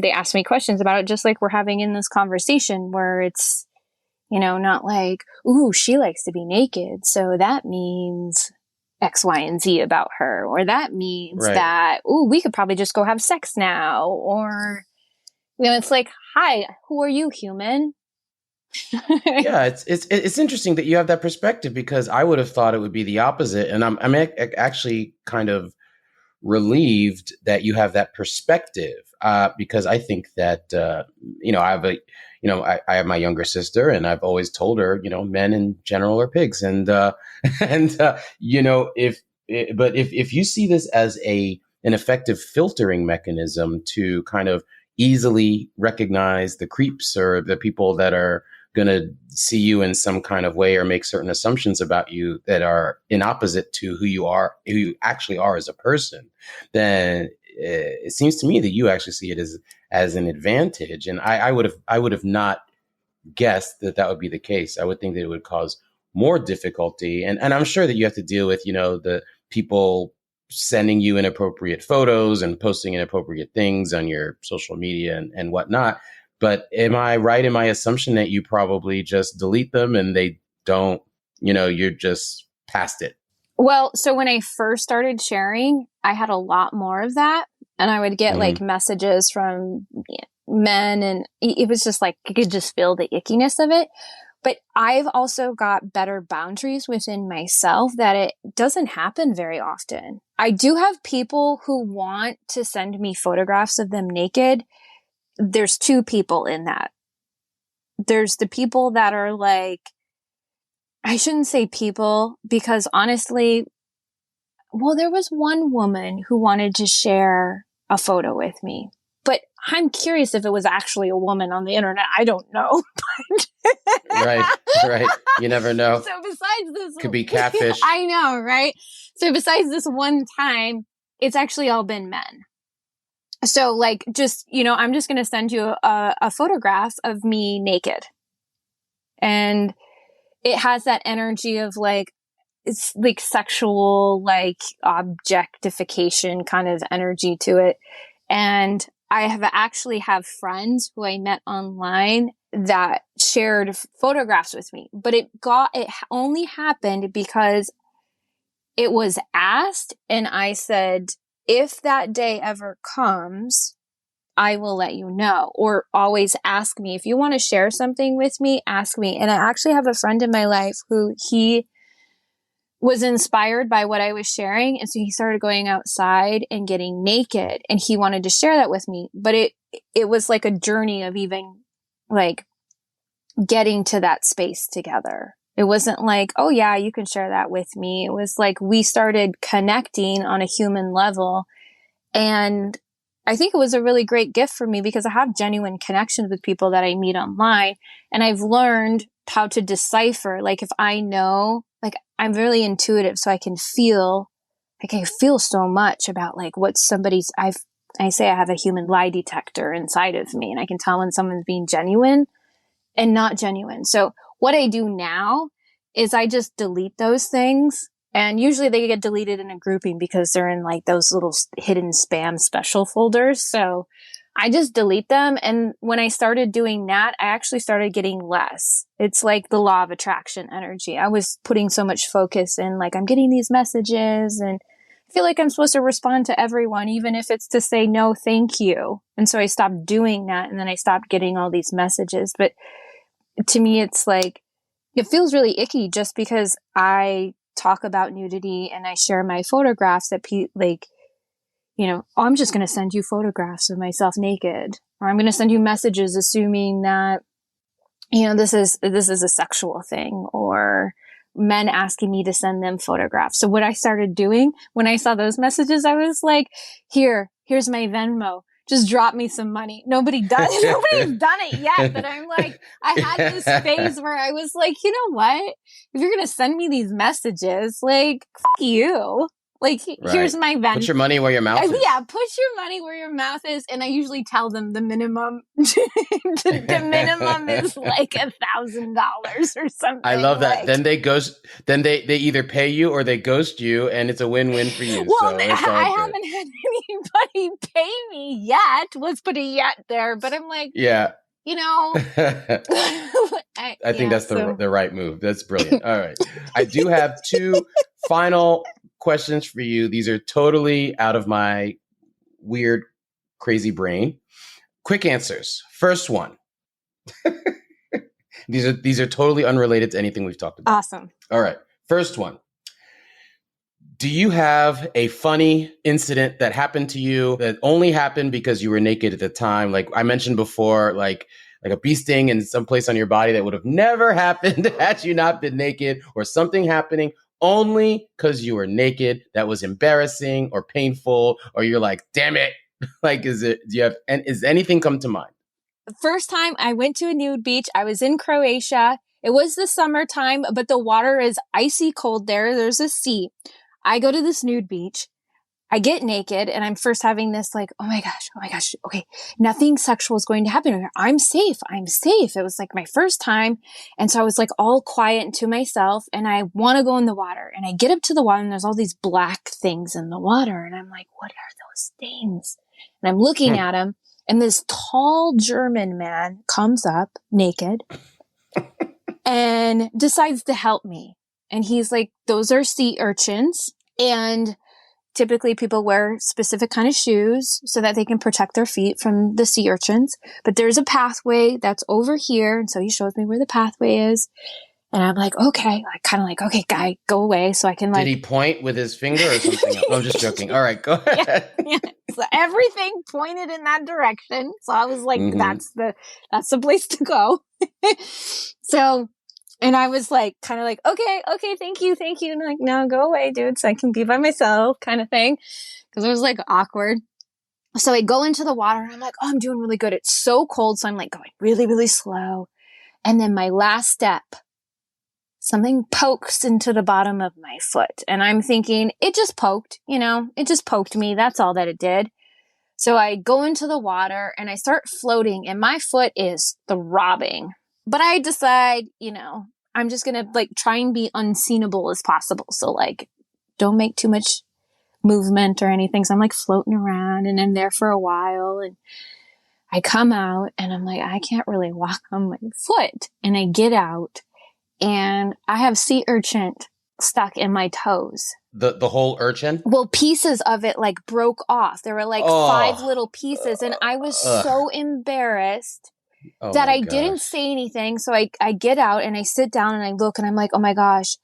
they ask me questions about it, just like we're having in this conversation where it's, you know, not like, ooh, she likes to be naked. So that means X, Y, and Z about her. Or that means that, ooh, we could probably just go have sex now. Or, you know, it's like, hi, who are you, human? Yeah, it's interesting that you have that perspective because I would have thought it would be the opposite. And I'm actually kind of relieved that you have that perspective because I think that, you know, I have my younger sister and I've always told her, you know, men in general are pigs. And, you know, if you see this as an effective filtering mechanism to kind of easily recognize the creeps or the people that are going to see you in some kind of way or make certain assumptions about you that are in opposite to who you actually are as a person, then it seems to me that you actually see it as an advantage. And I would have not guessed that would be the case. I would think that it would cause more difficulty. And I'm sure that you have to deal with, you know, the people sending you inappropriate photos and posting inappropriate things on your social media and whatnot. But am I right in my assumption that you probably just delete them and they don't, you know, you're just past it? Well, so when I first started sharing, I had a lot more of that. And I would get like messages from men and it was just like, you could just feel the ickiness of it. But I've also got better boundaries within myself that it doesn't happen very often. I do have people who want to send me photographs of them naked. There's two people in that. There's the people that are like, I shouldn't say people, because honestly, well, there was one woman who wanted to share a photo with me, but I'm curious if it was actually a woman on the internet. I don't know. Right. You never know. So besides this, Could be catfish. I know, right? So besides this one time, it's actually all been men. So like, just, I'm just going to send you a photograph of me naked. And it has that energy of like, it's like sexual, like objectification kind of energy to it. And I have friends who I met online that shared photographs with me, but it only happened because it was asked. And I said, if that day ever comes, I will let you know, or always ask me. If you want to share something with me, ask me. And I actually have a friend in my life who he was inspired by what I was sharing. And so he started going outside and getting naked, and he wanted to share that with me. But it was like a journey of even like getting to that space together. It wasn't like, oh yeah, you can share that with me. It was like we started connecting on a human level. And I think it was a really great gift for me because I have genuine connections with people that I meet online. And I've learned how to decipher, like if I know, like I'm really intuitive, so I can feel, like I feel so much about like what I say I have a human lie detector inside of me, and I can tell when someone's being genuine and not genuine. So what I do now is I just delete those things. And usually they get deleted in a grouping because they're in like those little hidden spam special folders. So I just delete them. And when I started doing that, I actually started getting less. It's like the law of attraction energy. I was putting so much focus in, like, I'm getting these messages and I feel like I'm supposed to respond to everyone, even if it's to say no, thank you. And so I stopped doing that. And then I stopped getting all these messages. But to me, it's like, it feels really icky just because I talk about nudity and I share my photographs that oh, I'm just going to send you photographs of myself naked, or I'm going to send you messages assuming that, this is a sexual thing, or men asking me to send them photographs. So what I started doing when I saw those messages, I was like, here's my Venmo. Just drop me some money. Nobody's done it yet, but I'm like, I had this phase where I was like, you know what? If you're going to send me these messages, like, fuck you. Like, here's my Venmo. Put your money where your mouth is. Yeah, put your money where your mouth is. And I usually tell them the minimum, the minimum is like $1,000 or something. I love that. Then they either pay you or they ghost you, and it's a win-win for you. Well, so it's all I good. haven't had anybody pay me yet. Let's put a yet there. But I'm like, yeah. I think that's the right move. That's brilliant. All right. I do have two final questions for you. These are totally out of my weird, crazy brain. Quick answers. First one. These are totally unrelated to anything we've talked about. Awesome. All right. First one. Do you have a funny incident that happened to you that only happened because you were naked at the time? Like I mentioned before, like a bee sting in some place on your body that would have never happened had you not been naked, or something happening only because you were naked that was embarrassing or painful, or you're like, damn it. Like, is anything come to mind? The first time I went to a nude beach, I was in Croatia. It was the summertime, but the water is icy cold there. There's a sea. I go to this nude beach. I get naked, and I'm first having this like, oh my gosh. Okay. Nothing sexual is going to happen here. I'm safe. It was like my first time. And so I was like all quiet to myself, and I want to go in the water, and I get up to the water, and there's all these black things in the water. And I'm like, what are those things? And I'm looking at them, and this tall German man comes up naked and decides to help me. And he's like, those are sea urchins. And typically people wear specific kind of shoes so that they can protect their feet from the sea urchins. But there's a pathway that's over here. And so he shows me where the pathway is. And I'm like, okay, okay, guy, go away. So I can like. Did he point with his finger or something else? I'm just joking. All right, go ahead. Yeah. So everything pointed in that direction. So I was like, that's the place to go. So And I was like, kind of like, okay, thank you. And like, no, go away, dude, so I can be by myself kind of thing. Because it was like awkward. So I go into the water and I'm like, oh, I'm doing really good. It's so cold. So I'm like going really, really slow. And then my last step, something pokes into the bottom of my foot. And I'm thinking, it just poked, it just poked me. That's all that it did. So I go into the water and I start floating and my foot is throbbing. But I decide, I'm just going to like try and be unseenable as possible. So like, don't make too much movement or anything. So I'm like floating around and I'm there for a while and I come out and I'm like, I can't really walk on my foot. And I get out and I have sea urchin stuck in my toes. The whole urchin? Well, pieces of it like broke off. There were like 5 little pieces and I was so embarrassed that I didn't say anything. So I get out and I sit down and I look and I'm like, oh my gosh,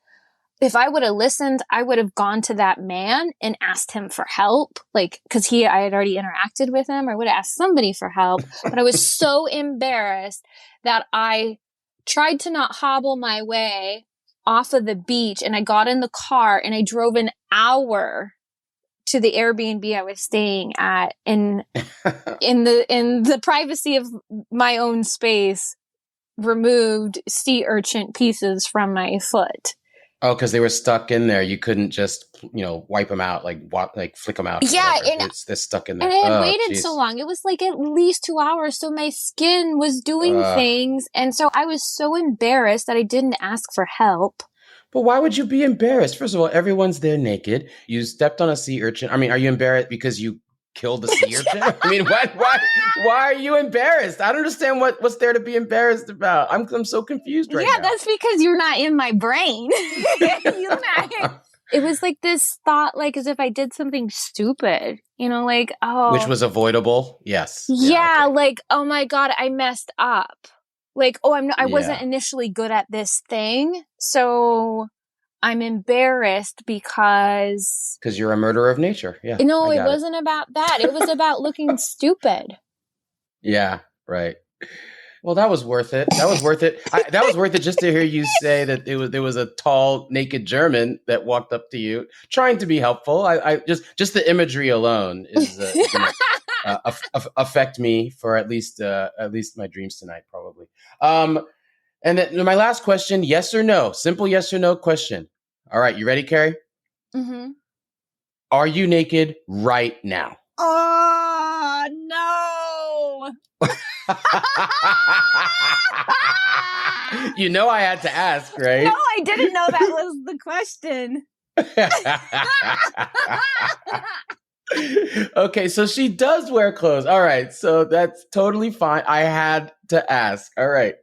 if I would have listened, I would have gone to that man and asked him for help. Like, cause I had already interacted with him. I would have asked somebody for help, but I was so embarrassed that I tried to not hobble my way off of the beach. And I got in the car and I drove an hour to the Airbnb I was staying at in the privacy of my own space, removed sea urchin pieces from my foot. Oh, because they were stuck in there. You couldn't just, wipe them out, like flick them out. Yeah, they're stuck in there. And I had waited so long. It was like at least 2 hours. So my skin was doing things. And so I was so embarrassed that I didn't ask for help. But why would you be embarrassed? First of all, everyone's there naked. You stepped on a sea urchin. I mean, are you embarrassed because you killed the sea urchin? I mean, why are you embarrassed? I don't understand what's there to be embarrassed about. I'm so confused right now. Yeah, that's because you're not in my brain. It was like this thought, like as if I did something stupid, like, oh. Which was avoidable? Yes. Yeah, okay. Like, oh my God, I messed up. Like, oh, I wasn't initially good at this thing. So I'm embarrassed because you're a murderer of nature. Yeah. No, it wasn't about that. It was about looking stupid. Yeah, right. Well, that was worth it. That was worth it. That was worth it just to hear you say that there was a tall, naked German that walked up to you, trying to be helpful. I just the imagery alone is gonna affect me for at least my dreams tonight, probably. And then my last question: yes or no? Simple yes or no question. All right, you ready, Kerry? Mm-hmm. Are you naked right now? Oh no! You know I had to ask, right? No, I didn't know that was the question. Okay, so she does wear clothes. All right, so that's totally fine. I had to ask. All right,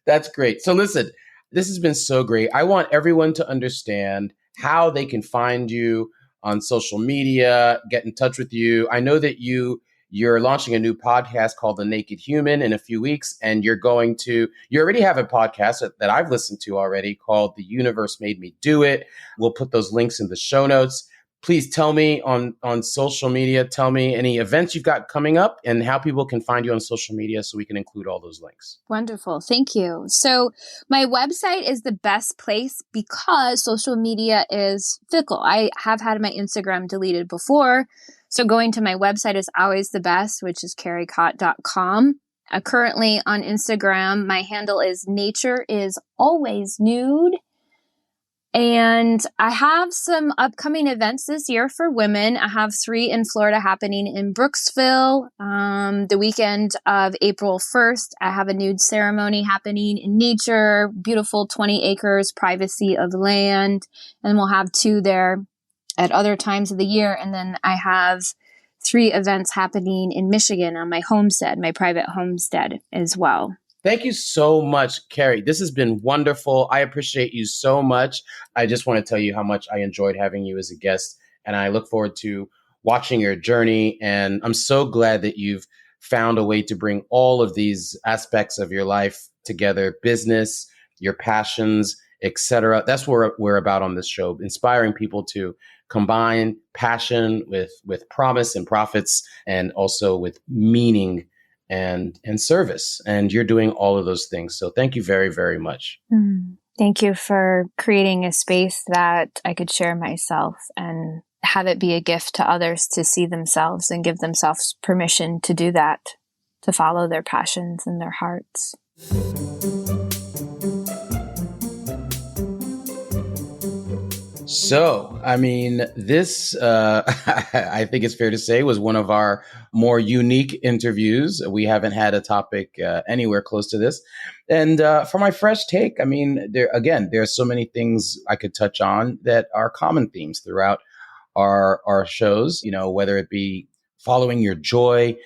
that's great. So listen, this has been so great. I want everyone to understand how they can find you on social media, get in touch with you. I know that you're launching a new podcast called The Naked Human in a few weeks, and you already have a podcast that I've listened to already called The Universe Made Me Do It. We'll put those links in the show notes. Please tell me on social media, tell me any events you've got coming up and how people can find you on social media so we can include all those links. Wonderful. Thank you. So my website is the best place because social media is fickle. I have had my Instagram deleted before. So going to my website is always the best, which is kerrykott.com. Currently on Instagram, my handle is Nature is Always Nude. And I have some upcoming events this year for women. I have 3 in Florida happening in Brooksville. The weekend of April 1st, I have a nude ceremony happening in nature, beautiful 20 acres, privacy of land. And we'll have 2 there at other times of the year. And then I have 3 events happening in Michigan on my homestead, my private homestead as well. Thank you so much, Kerry. This has been wonderful. I appreciate you so much. I just want to tell you how much I enjoyed having you as a guest, and I look forward to watching your journey. And I'm so glad that you've found a way to bring all of these aspects of your life together, business, your passions, etc. That's what we're about on this show, inspiring people to combine passion with promise and profits, and also with meaning and service. And you're doing all of those things. So thank you very, very much. Thank you for creating a space that I could share myself and have it be a gift to others to see themselves and give themselves permission to do that, to follow their passions and their hearts. So, I mean, this, I think it's fair to say, was one of our more unique interviews. We haven't had a topic anywhere close to this. And for my fresh take, I mean, there are so many things I could touch on that are common themes throughout our shows, whether it be following your joy,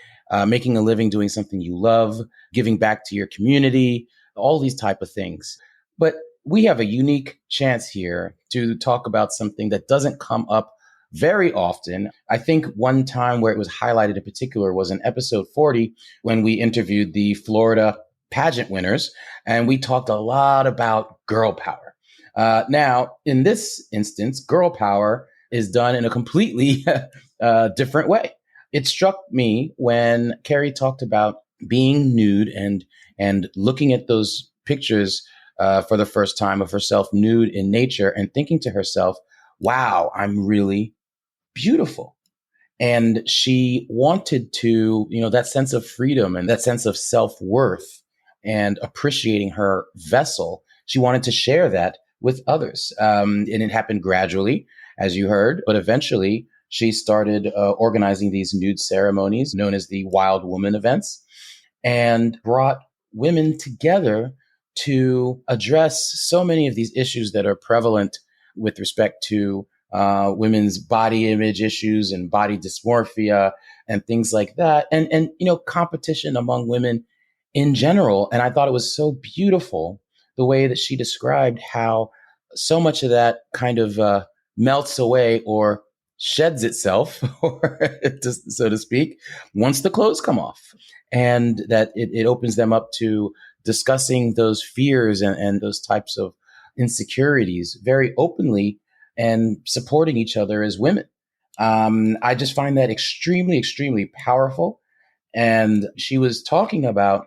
making a living doing something you love, giving back to your community, all these type of things. But we have a unique chance here to talk about something that doesn't come up very often. I think one time where it was highlighted in particular was in episode 40 when we interviewed the Florida pageant winners, and we talked a lot about girl power. Now, in this instance, girl power is done in a completely different way. It struck me when Kerry talked about being nude and looking at those pictures for the first time of herself nude in nature and thinking to herself, wow, I'm really beautiful. And she wanted to, that sense of freedom and that sense of self-worth and appreciating her vessel. She wanted to share that with others. And it happened gradually, as you heard, but eventually she started organizing these nude ceremonies known as the Wild Woman events and brought women together to address so many of these issues that are prevalent with respect to women's body image issues and body dysmorphia and things like that. And competition among women in general. And I thought it was so beautiful the way that she described how so much of that kind of melts away or sheds itself, or so to speak, once the clothes come off. And that it opens them up to discussing those fears and those types of insecurities very openly and supporting each other as women. I just find that extremely, extremely powerful. And she was talking about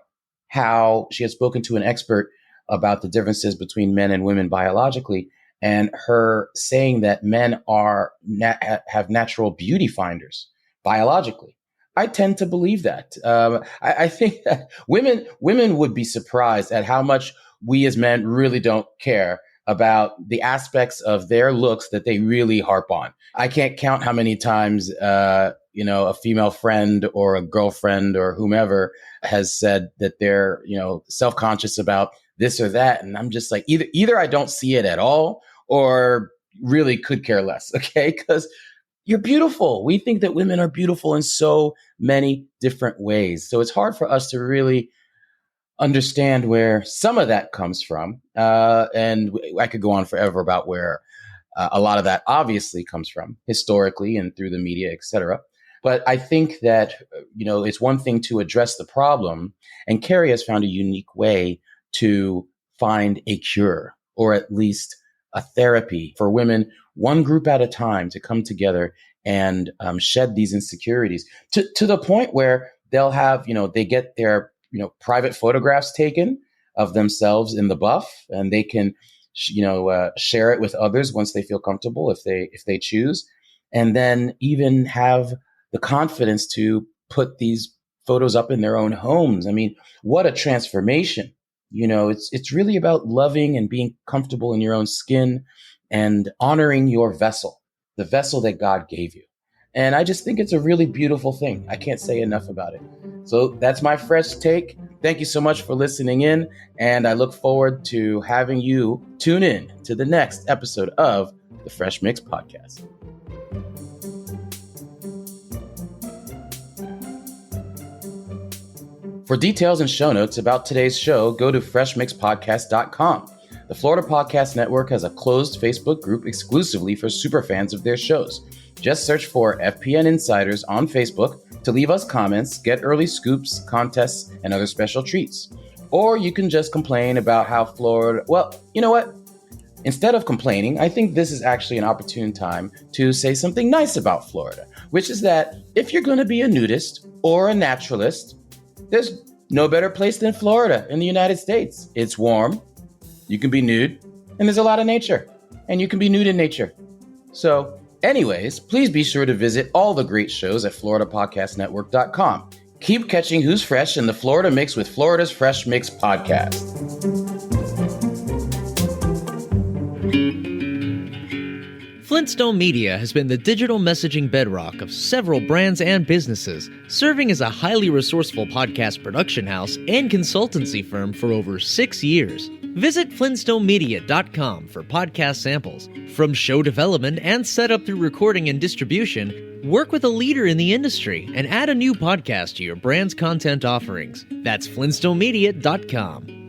how she had spoken to an expert about the differences between men and women biologically, and her saying that men have natural beauty finders biologically. I tend to believe that. I think that women would be surprised at how much we as men really don't care about the aspects of their looks that they really harp on. I can't count how many times, a female friend or a girlfriend or whomever has said that they're, self-conscious about this or that. And I'm just like, either I don't see it at all or really could care less. Okay. Because you're beautiful. We think that women are beautiful in so many different ways. So it's hard for us to really understand where some of that comes from. And I could go on forever about where a lot of that obviously comes from historically and through the media, et cetera. But I think that, it's one thing to address the problem. And Kerry has found a unique way to find a cure, or at least a therapy for women, one group at a time, to come together and shed these insecurities to the point where they'll have, they get their, private photographs taken of themselves in the buff, and they can, share it with others once they feel comfortable, if they choose, and then even have the confidence to put these photos up in their own homes. I mean, what a transformation. It's really about loving and being comfortable in your own skin and honoring your vessel, the vessel that God gave you. And I just think it's a really beautiful thing. I can't say enough about it. So that's my fresh take. Thank you so much for listening in. And I look forward to having you tune in to the next episode of the Fresh Mix Podcast. For details and show notes about today's show, go to freshmixpodcast.com. The Florida Podcast Network has a closed Facebook group exclusively for superfans of their shows. Just search for FPN Insiders on Facebook to leave us comments, get early scoops, contests, and other special treats. Or you can just complain about how Florida... Well, you know what? Instead of complaining, I think this is actually an opportune time to say something nice about Florida, which is that if you're going to be a nudist or a naturalist, there's no better place than Florida in the United States. It's warm. You can be nude. and there's a lot of nature, and you can be nude in nature. So anyways, please be sure to visit all the great shows at floridapodcastnetwork.com. Keep catching Who's Fresh in the Florida Mix with Florida's Fresh Mix podcast. Flintstone Media has been the digital messaging bedrock of several brands and businesses, serving as a highly resourceful podcast production house and consultancy firm for over 6 years. Visit flintstonemedia.com for podcast samples. From show development and setup through recording and distribution, work with a leader in the industry and add a new podcast to your brand's content offerings. That's flintstonemedia.com.